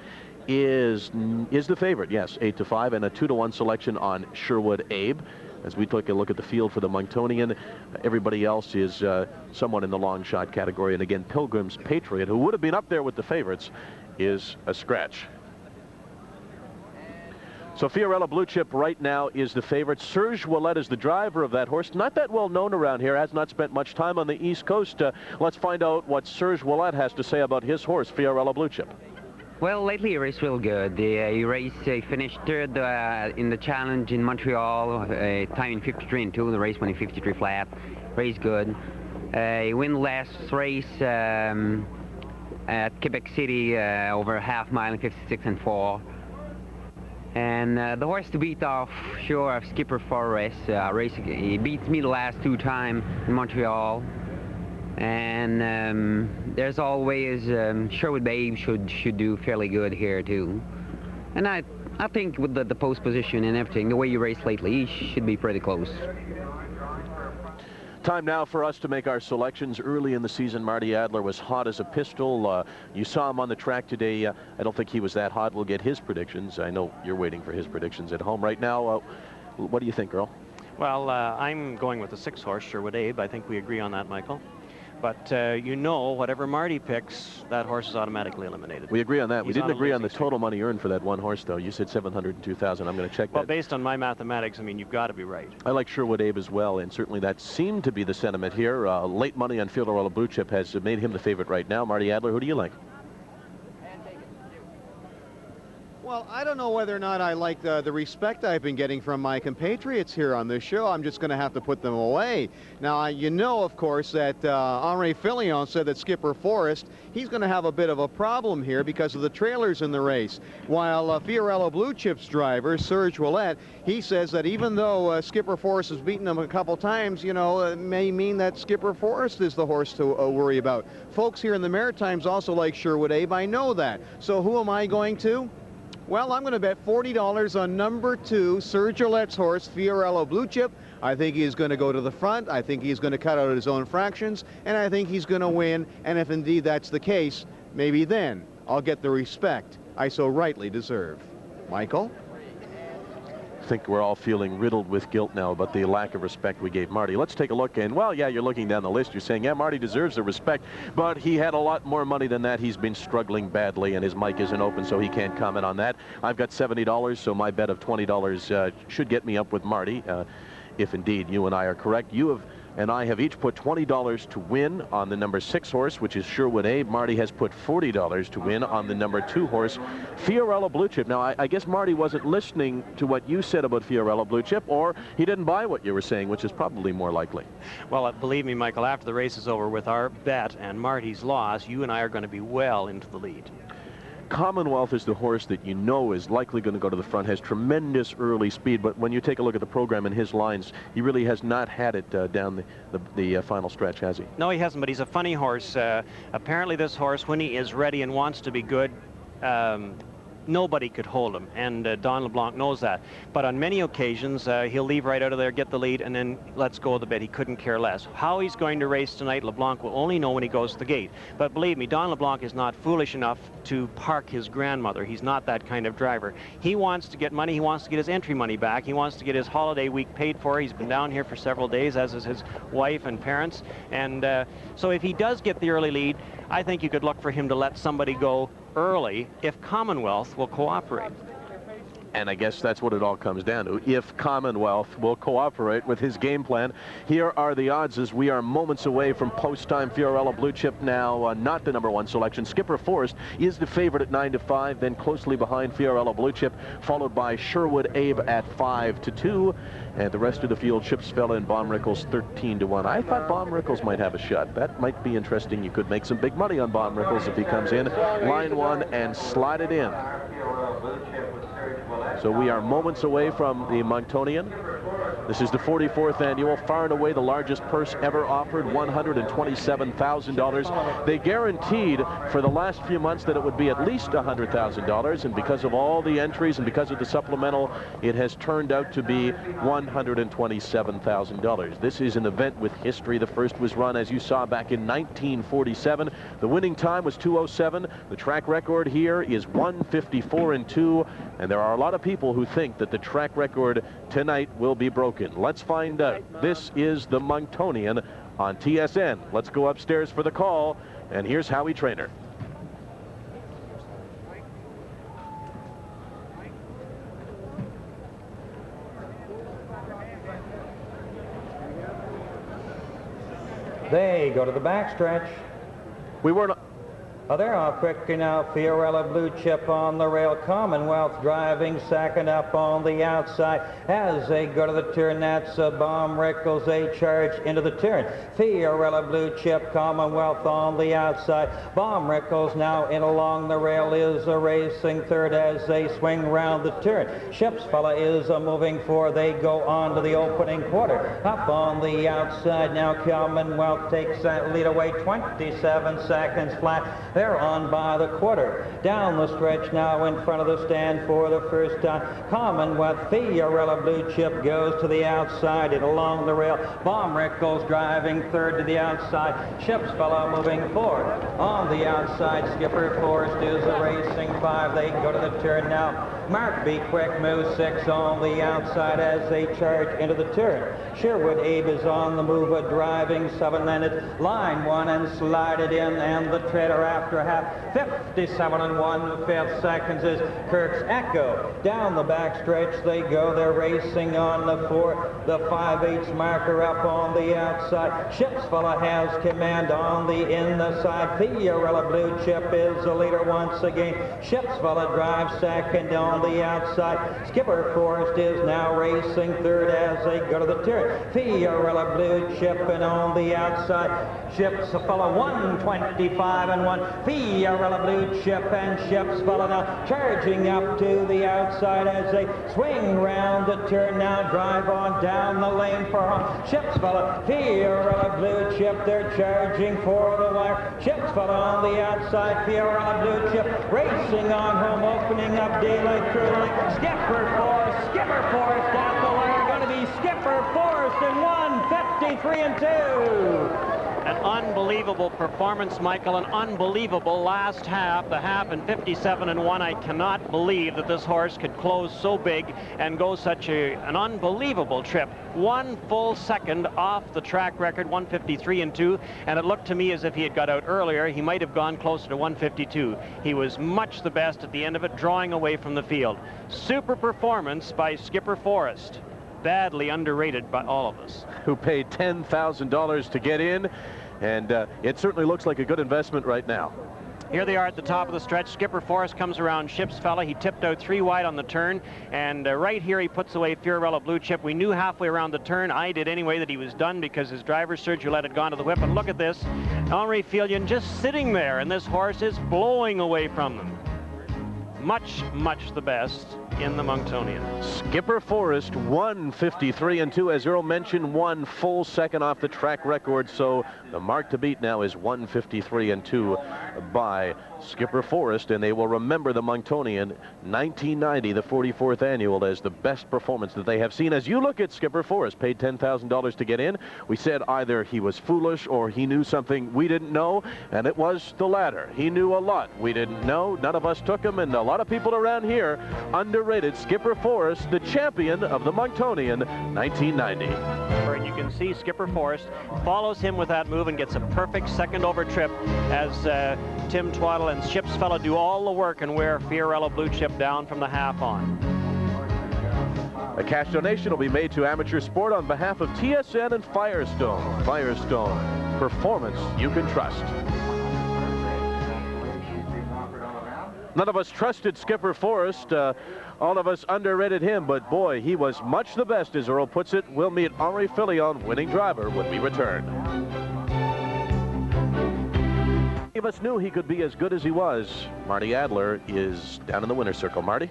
is the favorite. Yes, 8-5, and a 2-1 selection on Sherwood Abe. As we take a look at the field for the Monctonian, everybody else is somewhat in the long shot category. And again, Pilgrim's Patriot, who would have been up there with the favorites, is a scratch. So Fiorello Blue Chip right now is the favorite. Serge Ouellet is the driver of that horse. Not that well known around here, has not spent much time on the East Coast. Let's find out what Serge Ouellet has to say about his horse, Fiorello Blue Chip. Well, lately he raced real good. He finished third in the challenge in Montreal, time in 53-2, the race went in 53 flat. Raced good. He won the last race at Quebec City over a half mile in 56-4. And the horse to beat off, sure, of Skipper Forrest. He beats me the last 2 times in Montreal. And there's always Sherwood Abe should do fairly good here too. And I think with the post position and everything, the way you raced lately, he should be pretty close. Time now for us to make our selections. Early in the season, Marty Adler was hot as a pistol. You saw him on the track today. I don't think he was that hot. We'll get his predictions. I know you're waiting for his predictions at home right now. What do you think, Earl? Well, I'm going with the 6 horse, Sherwood Abe. I think we agree on that, Michael. But you know, whatever Marty picks, that horse is automatically eliminated. We agree on that. We didn't agree on the streak. total money earned for that one horse, though. You said $702,000. I'm going to check that. Well, based on my mathematics, I mean, you've got to be right. I like Sherwood Abe as well, and certainly that seemed to be the sentiment here. Late money on Fiorello Blue Chip has made him the favorite right now. Marty Adler, who do you like? Well, I don't know whether or not I like the respect I've been getting from my compatriots here on this show. I'm just going to have to put them away. Now, you know, of course, that Henri Filion said that Skipper Forrest, he's going to have a bit of a problem here because of the trailers in the race. While Fiorello Blue Chip's driver, Serge Ouellet, he says that even though Skipper Forrest has beaten him a couple times, you know, it may mean that Skipper Forrest is the horse to worry about. Folks here in the Maritimes also like Sherwood Abe. I know that. So who am I going to? Well, I'm going to bet $40 on number 2, Serge Ouellet's horse, Fiorello Blue Chip. I think he's going to go to the front. I think he's going to cut out his own fractions, and I think he's going to win. And if indeed that's the case, maybe then I'll get the respect I so rightly deserve. Michael? I think we're all feeling riddled with guilt now about the lack of respect we gave Marty. Let's take a look, and well, yeah, you're looking down the list. You're saying, yeah, Marty deserves the respect, but he had a lot more money than that. He's been struggling badly, and his mic isn't open, so he can't comment on that. I've got $70, so my bet of $20 should get me up with Marty, if indeed you and I are correct. You and I have each put $20 to win on the number 6 horse, which is Sherwood Abe. Marty has put $40 to win on the number 2 horse, Fiorello Blue Chip. Now, I guess Marty wasn't listening to what you said about Fiorello Blue Chip, or he didn't buy what you were saying, which is probably more likely. Well, believe me, Michael, after the race is over, with our bet and Marty's loss, you and I are going to be well into the lead. Commonwealth is the horse that you know is likely going to go to the front, has tremendous early speed, but when you take a look at the program in his lines, he really has not had it down the final stretch, has he? No, he hasn't, but he's a funny horse. Apparently this horse, when he is ready and wants to be good, nobody could hold him, and Don LeBlanc knows that. But on many occasions, he'll leave right out of there, get the lead, and then let's go of the bit. He couldn't care less. How he's going to race tonight, LeBlanc will only know when he goes to the gate. But believe me, Don LeBlanc is not foolish enough to park his grandmother. He's not that kind of driver. He wants to get money. He wants to get his entry money back. He wants to get his holiday week paid for. He's been down here for several days, as is his wife and parents. And so if he does get the early lead, I think you could look for him to let somebody go early if Commonwealth will cooperate. And I guess that's what it all comes down to. If Commonwealth will cooperate with his game plan, here are the odds as we are moments away from post-time. Fiorella Blue Chip now not the #1 selection. Skipper Forrest is the favorite at 9-5, then closely behind Fiorella Blue Chip, followed by Sherwood Abe at 5-2, and the rest of the field, Chipsfella and Baum Rickles 13-1. I thought Baum Rickles might have a shot. That might be interesting. You could make some big money on Baum Rickles if he comes in. Line 1 and slide it in. So we are moments away from the Monctonian. This is the 44th annual, far and away the largest purse ever offered, $127,000. They guaranteed for the last few months that it would be at least $100,000, and because of all the entries and because of the supplemental, it has turned out to be $127,000. This is an event with history. The first was run, as you saw, back in 1947. The winning time was 2:07. The track record here is 1:54-2, and there are a lot of people who think that the track record tonight will be broken. Let's find out. This is the Monctonian on TSN. Let's go upstairs for the call, and here's Howie Trainer. They go to the backstretch. We weren't. Oh, they're off quickly now. Fiorella Blue Chip on the rail. Commonwealth driving second up on the outside. As they go to the turn, that's Baum Rickles. They charge into the turn. Fiorella Blue Chip, Commonwealth on the outside. Baum Rickles now in along the rail is racing third as they swing round the turn. Chipsfella is moving forward. They go on to the opening quarter. Up on the outside now, Commonwealth takes that lead away, 27 seconds flat. They're on by the quarter. Down the stretch now in front of the stand for the first time. Commonwealth, Fiorella Blue Chip goes to the outside and along the rail. Baum Rickles driving third to the outside. Chipsfella moving forward. On the outside, Skipper Forrest is a racing 5. They go to the turn now. Mark B. Quick moves 6 on the outside as they charge into the turn. Sherwood Abe is on the move, driving 7, then it's line 1 and slide it in, and the treader after half, 57 1/5 seconds is Kirk's Echo. Down the backstretch they go. They're racing on the 4, the 5/8 marker up on the outside. Chipsfella has command on the inside. Fiorella Blue Chip is the leader once again. Chipsfella drives second on the outside. Skipper Forrest is now racing third as they go to the turn. Fiorella Blue Chip and on the outside. Chipsfella 125-1. Fiorella Blue Chip and Chipsfella now charging up to the outside as they swing round the turn now. Drive on down the lane for home. Chipsfella, Fiorella Blue Chip, they're charging for the wire. Chipsfella on the outside. Fiorella Blue Chip racing on home, opening up daylight truly. Skipper Forrest down the wire. Going to be Skipper Forrest in 1:53-2. An unbelievable performance, Michael, an unbelievable last half. The half in 57-1. I cannot believe that this horse could close so big and go such an unbelievable trip. 1 full second off the track record, 1:53-2, and it looked to me as if he had got out earlier. He might have gone closer to 1:52. He was much the best at the end of it, drawing away from the field. Super performance by Skipper Forrest. Badly underrated by all of us. Who paid $10,000 to get in, and it certainly looks like a good investment right now. Here they are at the top of the stretch. Skipper Forrest comes around Chipsfella. He tipped out 3 wide on the turn, and right here he puts away Fiorella Blue Chip. We knew halfway around the turn, I did anyway, that he was done because his driver, Sergio, had gone to the whip. And look at this, Henri Fillion just sitting there, and this horse is blowing away from them. Much, much the best in the Monctonian. Skipper Forrest 1:53-2, as Earl mentioned, 1 full second off the track record, so the mark to beat now is 1:53-2 by Skipper Forrest, and they will remember the Monctonian 1990, the 44th annual, as the best performance that they have seen. As you look at Skipper Forrest, paid $10,000 to get in, we said either he was foolish or he knew something we didn't know, and it was the latter. He knew a lot we didn't know. None of us took him, and a lot of people around here underrated Skipper Forrest, the champion of the Monctonian 1990. And you can see Skipper Forrest follows him with that move and gets a perfect second over trip as Tim Twaddle and Chipsfella do all the work and wear Fiorella Blue Chip down from the half on. A cash donation will be made to amateur sport on behalf of TSN and Firestone. Firestone, performance you can trust. None of us trusted Skipper Forrest. All of us underrated him, but boy, he was much the best, as Earl puts it. We'll meet Henri Filion, winning driver, when we return. Many of us knew he could be as good as he was. Marty Adler is down in the winner's circle. Marty?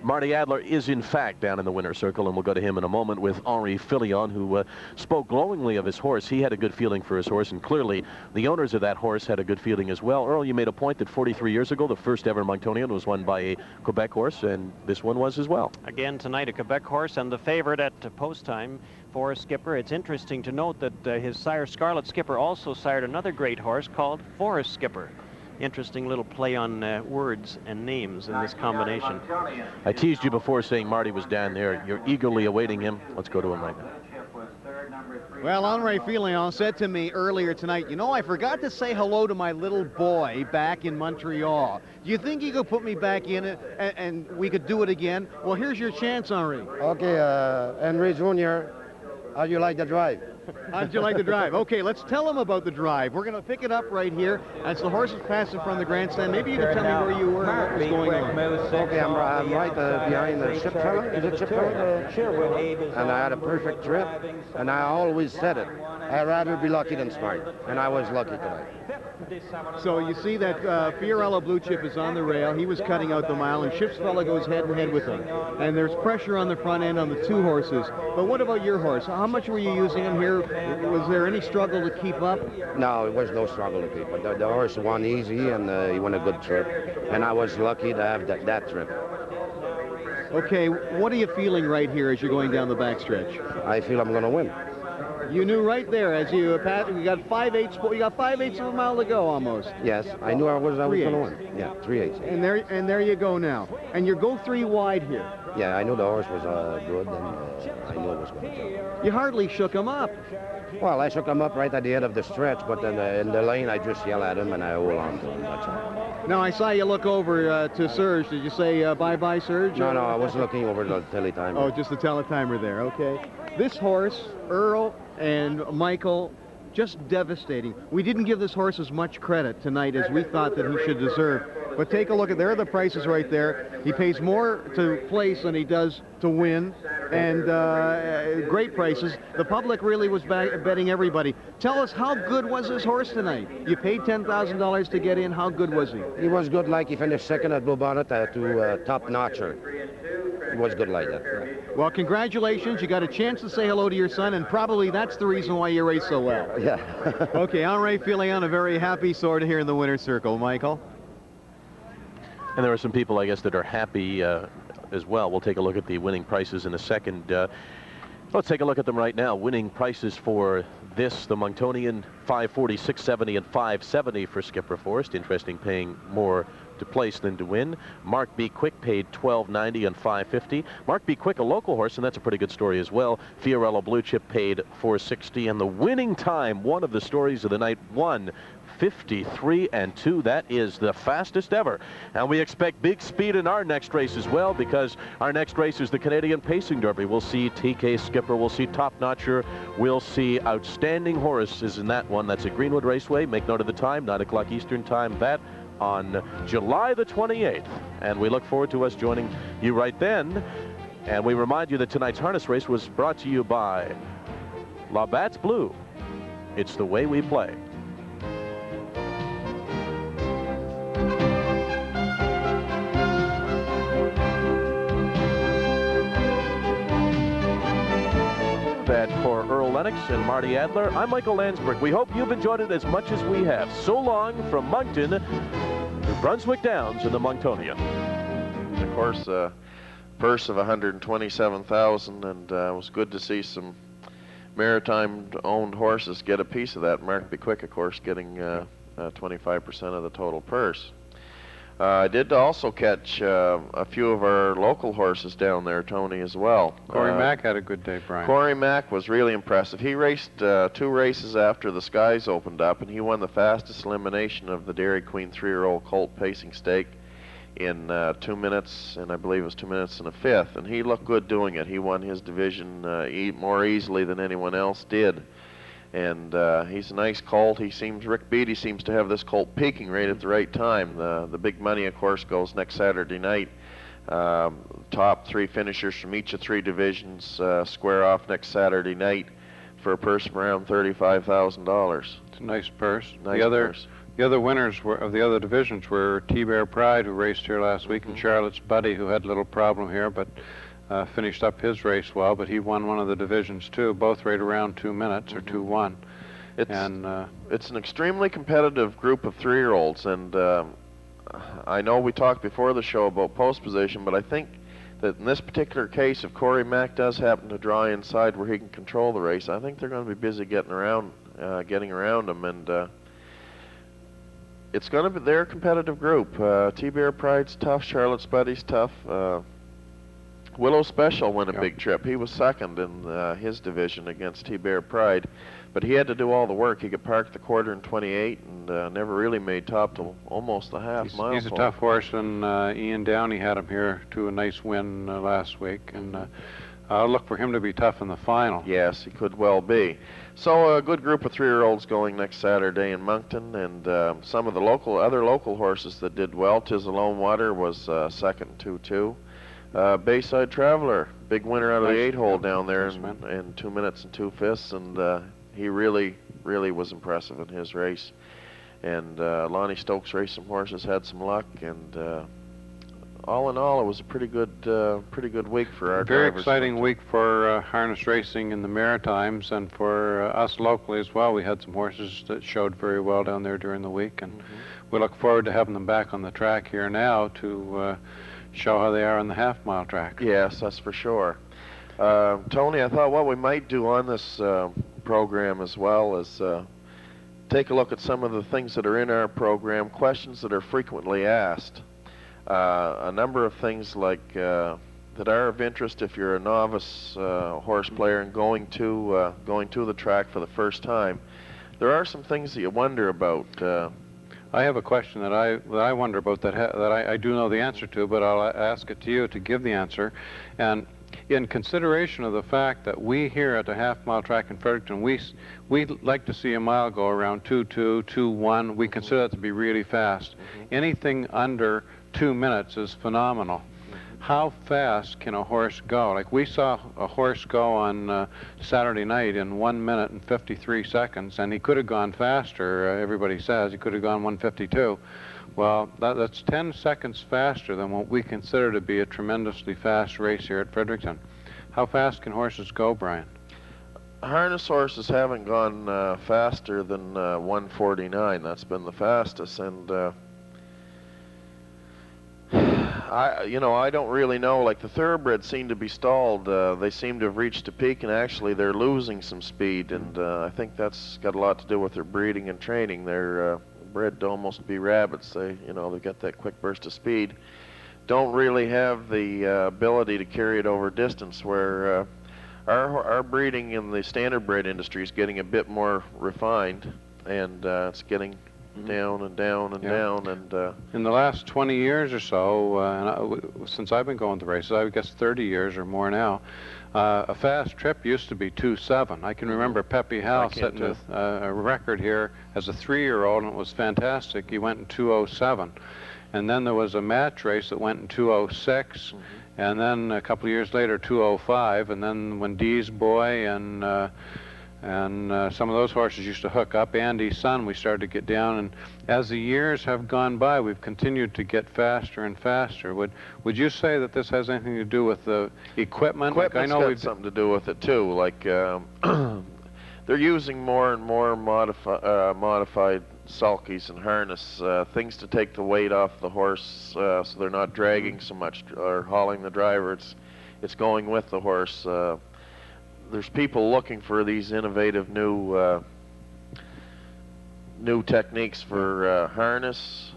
Marty Adler is, in fact, down in the winner's circle, and we'll go to him in a moment with Henri Filion, who spoke glowingly of his horse. He had a good feeling for his horse, and clearly the owners of that horse had a good feeling as well. Earl, you made a point that 43 years ago, the first ever Monctonian was won by a Quebec horse, and this one was as well. Again tonight, a Quebec horse, and the favorite at post time for Skipper. It's interesting to note that his sire, Scarlet Skipper, also sired another great horse called Forest Skipper. Interesting little play on words and names in this combination. I teased you before saying Marty was down there. You're eagerly awaiting him. Let's go to him right now. Well, Henri Filion said to me earlier tonight, you know, I forgot to say hello to my little boy back in Montreal. Do you think you could put me back in it and we could do it again? Well, here's your chance, Henri. Okay, Henri Jr., how do you like the drive? How'd you like the drive? Okay, let's tell him about the drive. We're going to pick it up right here as the horses pass in front of the grandstand. Maybe you can tell me where you were and what was going on. Okay, I'm right behind the ship fella. Is it ship fella? And I had a perfect trip, and I always said it. I'd rather be lucky than smart, and I was lucky tonight. So you see that Fiorello Blue Chip is on the rail. He was cutting out the mile, and Ship's fella goes head-to-head with him. And there's pressure on the front end on the two horses. But what about your horse? How much were you using him here? Was there any struggle to keep up? No, it was no struggle to keep up. The horse won easy, and he won a good trip. And I was lucky to have that trip. Okay, what are you feeling right here as you're going down the backstretch? I feel I'm going to win. You knew right there as you passed. You got 5/8 of a mile to go almost. Yes, I knew I was going to win. Yeah, 3/8. And there you go now. And you go 3 wide here. Yeah, I knew the horse was good, and I knew it was going to jump. You hardly shook him up. Well, I shook him up right at the end of the stretch, but then in the lane, I just yelled at him and I hold on to him. That's all. Now, I saw you look over to Serge. Did you say bye-bye, Serge? No, I was looking over the teletimer. Oh, just the teletimer there. Okay. This horse, Earl and Michael, just devastating. We didn't give this horse as much credit tonight as we thought that he should deserve. But take a look at, there are the prices right there. He pays more to place than he does to win, and great prices. The public really was betting everybody. Tell us, how good was this horse tonight? You paid $10,000 to get in. How good was he? He was good, like he finished second at Blue Bonnet to Top Notcher. He was good like that. Well, congratulations. You got a chance to say hello to your son, and probably that's the reason why you raced so well. Yeah. Okay, Henri Filion, a very happy sort here in the winner's circle. Michael? And there are some people, I guess, that are happy as well. We'll take a look at the winning prices in a second. Let's take a look at them right now. Winning prices for this, the Monctonian, $540, $670, and $570 for Skipper Forrest. Interesting, paying more to place than to win. Mark B. Quick paid $12.90 and $550. Mark B. Quick, a local horse, and that's a pretty good story as well. Fiorello Blue Chip paid $460, and the winning time, one of the stories of the night, 1:53.2. That is the fastest ever. And we expect big speed in our next race as well, because our next race is the Canadian Pacing Derby. We'll see TK Skipper, we'll see Top Notcher, we'll see outstanding horses in that one. That's at Greenwood Raceway. Make note of the time, 9 o'clock Eastern time. That on July the 28th. And we look forward to us joining you right then. And we remind you that tonight's harness race was brought to you by Labatt's Blue. It's the way we play. That for Earl Lennox and Marty Adler, I'm Michael Landsberg. We hope you've enjoyed it as much as we have. So long from Moncton to Brunswick Downs in the Monctonian. Of course, purse of $127,000, and it was good to see some Maritime-owned horses get a piece of that. Mark B. Quick, of course, getting 25% of the total purse. I did also catch a few of our local horses down there, Tony, as well. Corey Mack had a good day, Brian. Corey Mack was really impressive. He raced 2 races after the skies opened up, and he won the fastest elimination of the Dairy Queen 3-year-old colt pacing stake. in 2 minutes, and I believe it was 2 minutes and a fifth, and he looked good doing it. He won his division more easily than anyone else did. And he's a nice colt. Rick Beattie seems to have this colt peaking right at the right time. The big money, of course, goes next Saturday night. Top 3 finishers from each of 3 divisions square off next Saturday night for a purse of around $35,000. It's a nice purse. Nice purse. The other winners of the other divisions were T-Bear Pride, who raced here last week, and Charlotte's Buddy, who had a little problem here, but finished up his race well. But he won one of the divisions too, both right around 2 minutes or 2-1. It's an extremely competitive group of 3-year-olds, and I know we talked before the show about post position, but I think that in this particular case, if Corey Mack does happen to draw inside where he can control the race, I think they're going to be busy getting around him, and it's going to be their competitive group. T-Bear Pride's tough, Charlotte's Buddy's tough. Willow Special won a big trip. He was second in his division against T-Bear Pride, but he had to do all the work. He got parked the quarter in 28 and never really made top till almost the half mile. He's a tough horse, and Ian Downey had him here to a nice win last week, and I'll look for him to be tough in the final. Yes, he could well be. So a good group of 3-year-olds going next Saturday in Moncton, and some of the other local horses that did well. Tis a Lone Water was second 2-2. Bayside Traveler, big winner out of the 8-hole down there in 2 minutes and 2 fifths, and he really was impressive in his race. And Lonnie Stokes raced some horses, had some luck, and all in all, it was a pretty good week for our Very drivers. exciting week for harness racing in the Maritimes, and for us locally as well. We had some horses that showed very well down there during the week, and we look forward to having them back on the track here now to show how they are on the half-mile track. Yes, that's for sure. Tony, I thought what we might do on this program as well is take a look at some of the things that are in our program, questions that are frequently asked. A number of things like that are of interest if you're a novice horse player and going to the track for the first time. There are some things that you wonder about. I have a question that I wonder about that I do know the answer to, but I'll ask it to you to give the answer. And in consideration of the fact that we here at the half-mile track in Fredericton, we like to see a mile go around 2:2, 2:1. We consider that to be really fast. Anything under 2 minutes is phenomenal. How fast can a horse go? Like we saw a horse go on Saturday night in 1 minute and 53 seconds, and he could have gone faster. Everybody says he could have gone 1:52. Well, that's 10 seconds faster than what we consider to be a tremendously fast race here at Fredericton. How fast can horses go, Brian? Harness horses haven't gone faster than 1:49. That's been the fastest, and I don't really know. Like the thoroughbreds seem to be stalled. They seem to have reached a peak, and actually they're losing some speed. And I think that's got a lot to do with their breeding and training. They're bred to almost be rabbits. They've got that quick burst of speed. Don't really have the ability to carry it over distance. Where our breeding in the standard bred industry is getting a bit more refined, and it's getting down and down and down. And in the last 20 years or so, since I've been going to races, I guess 30 years or more now, a fast trip used to be 2:7. I can remember Pepe Hal setting a record here as a 3-year-old, and it was fantastic. He went in 2:07. And then there was a match race that went in 2:06, and then a couple of years later 2:05, and then when Dee's Boy and some of those horses used to hook up, Andy's Son, we started to get down, and as the years have gone by, we've continued to get faster and faster. Would you say that this has anything to do with the equipment? Equipment's got something to do with it too. Like they're using more and more modified sulkies and harness, things to take the weight off the horse, so they're not dragging so much or hauling the driver. It's going with the horse. There's people looking for these innovative new techniques for harness,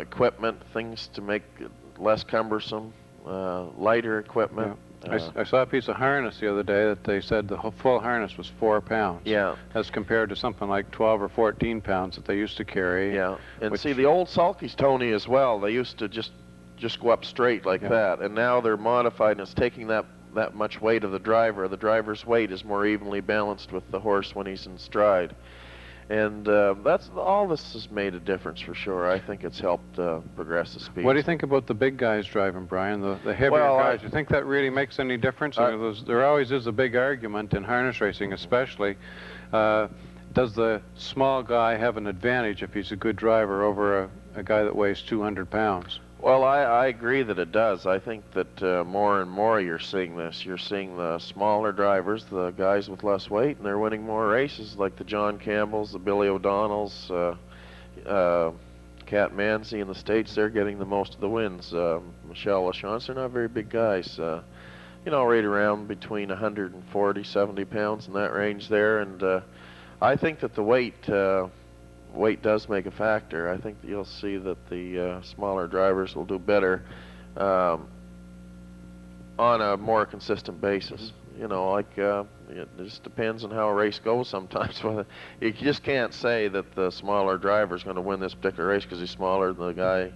equipment, things to make it less cumbersome, lighter equipment. I saw a piece of harness the other day that they said the full harness was 4 pounds. Yeah. As compared to something like 12 or 14 pounds that they used to carry. Yeah. And see, the old sulkies, Tony, as well, they used to just just go up straight like that. And now they're modified, and it's taking that much weight of the driver. The driver's weight is more evenly balanced with the horse when he's in stride. And that's all. This has made a difference for sure. I think it's helped progress the speed. What do you think about the big guys driving, Brian? The heavier guys. You think that really makes any difference? There always is a big argument in harness racing, especially. Does the small guy have an advantage if he's a good driver over a guy that weighs 200 pounds? Well, I agree that it does. I think that more and more you're seeing this. You're seeing the smaller drivers, the guys with less weight, and they're winning more races, like the John Campbells, the Billy O'Donnells, Cat Manzi in the States. They're getting the most of the wins. Michelle LaChance, they're not very big guys. You know, right around between 140, 70 pounds in that range there. And I think that the weight does make a factor. I think that you'll see that the smaller drivers will do better on a more consistent basis. You know, like it just depends on how a race goes sometimes. You just can't say that the smaller driver is going to win this particular race because he's smaller than the guy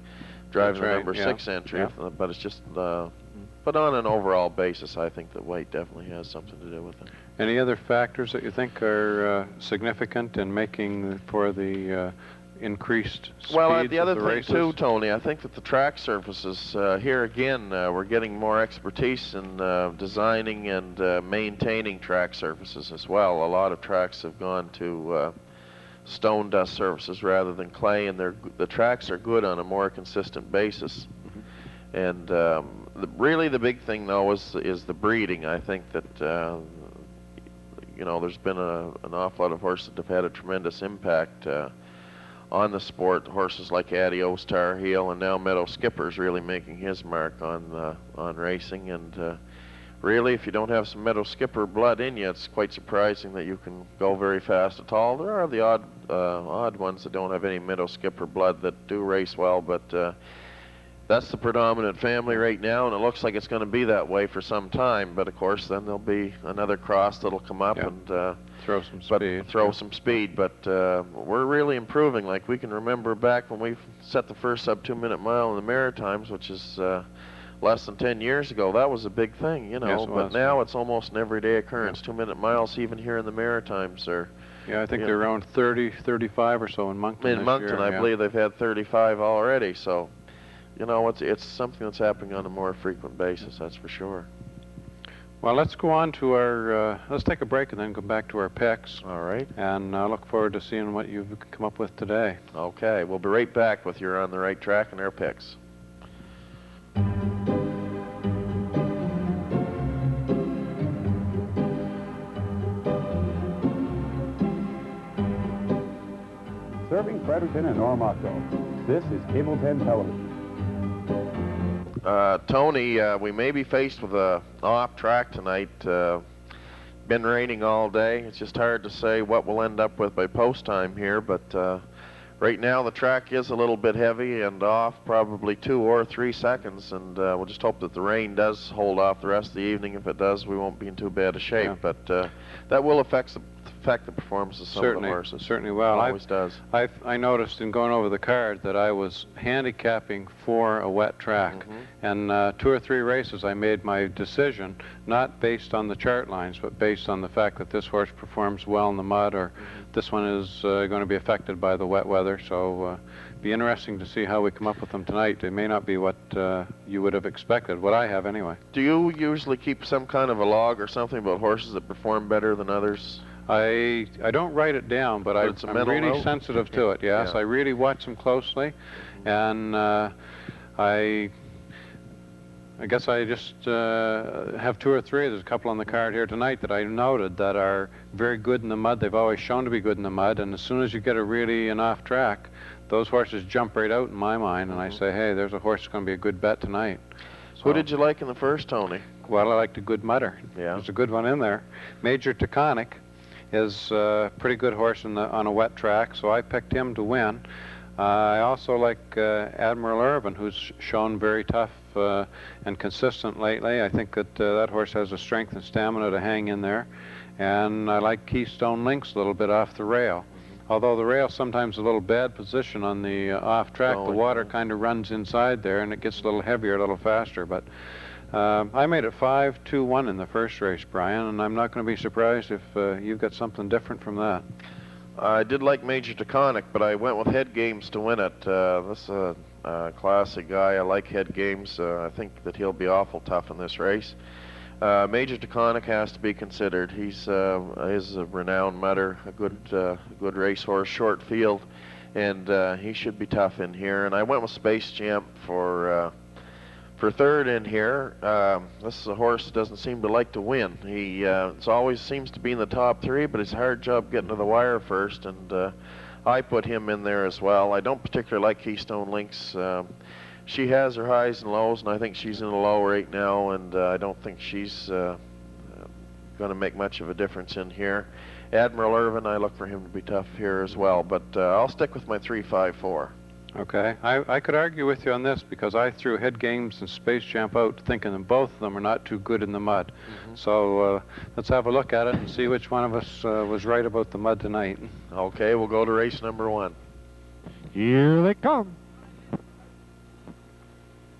driving the number 6 entry. But it's just, but on an overall basis, I think that weight definitely has something to do with it. Any other factors that you think are significant in making for the increased speeds Well, the other of the thing races? too, Tony, I think that the track surfaces, here again, we're getting more expertise in designing and maintaining track surfaces as well. A lot of tracks have gone to stone dust surfaces rather than clay, and the tracks are good on a more consistent basis. And really the big thing, though, is the breeding. I think that you know, there's been an awful lot of horses that have had a tremendous impact on the sport. Horses like Adios, Tar Heel, and now Meadow Skipper's really making his mark on racing. And really, if you don't have some Meadow Skipper blood in you, it's quite surprising that you can go very fast at all. There are the odd ones that don't have any Meadow Skipper blood that do race well, but that's the predominant family right now, and it looks like it's going to be that way for some time. But of course, then there'll be another cross that'll come up and throw some speed. But we're really improving. Like, we can remember back when we set the first sub 2-minute mile in the Maritimes, which is less than 10 years ago. That was a big thing, you know. Yes, it but was. now it's almost an everyday occurrence. 2-minute miles, even here in the Maritimes, are. Yeah, I think they're around 30, 35 or so in Moncton. In Moncton, I believe they've had 35 already. So, you know, it's something that's happening on a more frequent basis, that's for sure. Well, let's go on to our, let's take a break and then go back to our picks. All right. And I look forward to seeing what you've come up with today. Okay, we'll be right back with You're on the Right Track and our picks. Serving Fredericton and Oromocto. This is Cable 10 Television. Tony, we may be faced with a off track tonight. Been raining all day. It's just hard to say what we'll end up with by post time here, but right now the track is a little bit heavy and off, probably 2 or 3 seconds, and we'll just hope that the rain does hold off the rest of the evening. If it does, we won't be in too bad a shape, but that will affect the performance of some of the horses. Certainly will. Always does. I noticed in going over the card that I was handicapping for a wet track. And 2 or 3 races I made my decision, not based on the chart lines, but based on the fact that this horse performs well in the mud, or this one is going to be affected by the wet weather. So be interesting to see how we come up with them tonight. It may not be what you would have expected, what I have anyway. Do you usually keep some kind of a log or something about horses that perform better than others? I don't write it down, but I'm really sensitive to it, yes. I really watch them closely, and I guess I just have 2 or 3. There's a couple on the card here tonight that I noted that are very good in the mud. They've always shown to be good in the mud, and as soon as you get an off track, those horses jump right out in my mind, and I say, hey, there's a horse that's going to be a good bet tonight. So, who did you like in the first, Tony? Well, I liked a good mudder. Yeah. There's a good one in there. Major Taconic is a pretty good horse on a wet track, so I picked him to win. I also like Admiral Irvin, who's shown very tough and consistent lately. I think that that horse has the strength and stamina to hang in there. And I like Keystone Lynx a little bit off the rail. Although the rail's sometimes a little bad position on the off track, the water kind of runs inside there and it gets a little heavier, a little faster. But I made it 5-2-1 in the first race, Brian, and I'm not going to be surprised if you've got something different from that. I did like Major Taconic, but I went with Head Games to win it. This is a classic guy. I like Head Games. I think that he'll be awful tough in this race. Major Taconic has to be considered. He's a renowned mutter, a good racehorse, short field, and he should be tough in here. And I went with Space Champ for third in here. This is a horse that doesn't seem to like to win. He always seems to be in the top three, but it's a hard job getting to the wire first, and I put him in there as well. I don't particularly like Keystone Links. She has her highs and lows, and I think she's in a low right now, and I don't think she's going to make much of a difference in here. Admiral Irvin, I look for him to be tough here as well, but I'll stick with my 3-5-4. Okay, I could argue with you on this because I threw Head Games and Space Champ out thinking that both of them are not too good in the mud. So let's have a look at it and see which one of us was right about the mud tonight. Okay, we'll go to race number 1. Here they come.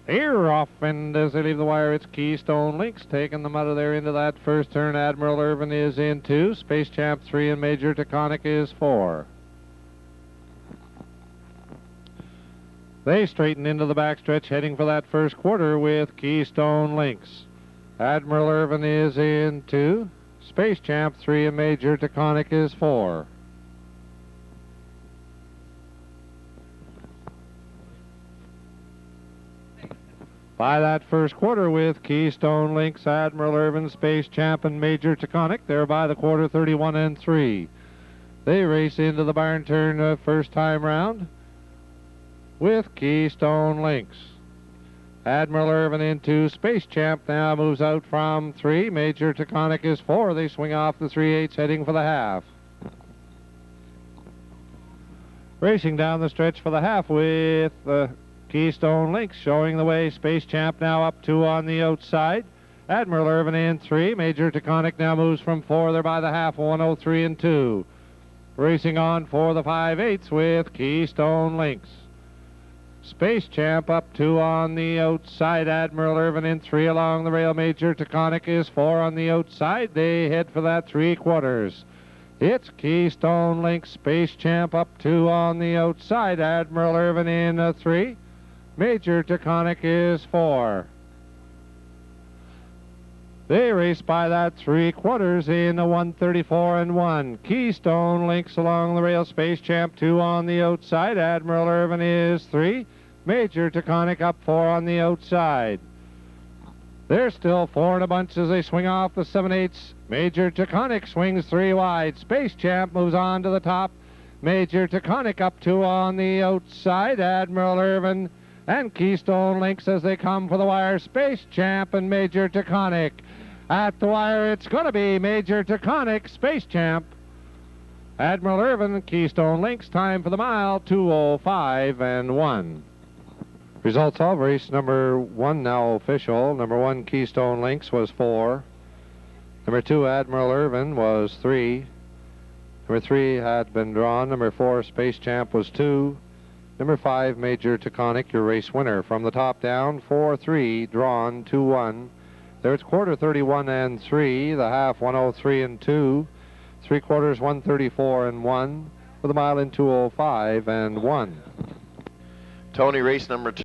Here off, and as they leave the wire, it's Keystone Links taking them out of there into that first turn. Admiral Irvin is in 2, Space Champ 3, and Major Taconic is 4. They straighten into the backstretch, heading for that first quarter with Keystone Links. Admiral Irvin is in 2, Space Champ 3, and Major Taconic is 4. By that first quarter with Keystone Links, Admiral Irvin, Space Champ, and Major Taconic, they're by the quarter 31 3. They race into the barn turn first time round with Keystone Links. Admiral Irvin in 2, Space Champ now moves out from 3, Major Taconic is 4. They swing off the 3/8 heading for the half. Racing down the stretch for the half with Keystone Links showing the way. Space Champ now up 2 on the outside. Admiral Irvin in 3. Major Taconic now moves from 4. They're by the half, 103 2. Racing on for the 5/8 with Keystone Links. Space Champ up 2 on the outside. Admiral Irvin in 3 along the rail. Major Taconic is 4 on the outside. They head for that 3/4. It's Keystone Links. Space Champ up 2 on the outside. Admiral Irvin in 3. Major Taconic is 4. They race by that 3/4 in a 134 1. Keystone Links along the rail. Space Champ 2 on the outside. Admiral Irvin is 3. Major Taconic up 4 on the outside. They're still 4 in a bunch as they swing off the 7/8. Major Taconic swings 3 wide. Space Champ moves on to the top. Major Taconic up 2 on the outside. Admiral Irvin and Keystone Links as they come for the wire. Space Champ and Major Taconic. At the wire, it's going to be Major Taconic, Space Champ. Admiral Irvin, Keystone Links, time for the mile, 2:05 1. Results of race number 1 now official. Number 1, Keystone Links, was 4. Number 2, Admiral Irvin, was 3. Number 3 had been drawn. Number 4, Space Champ, was 2. Number 5, Major Taconic, your race winner. From the top down, 4-3, drawn 2-1. There's quarter 31 3, the half 103 2, 3/4 134 1, with a mile in 2:05 1. Tony, race number 2.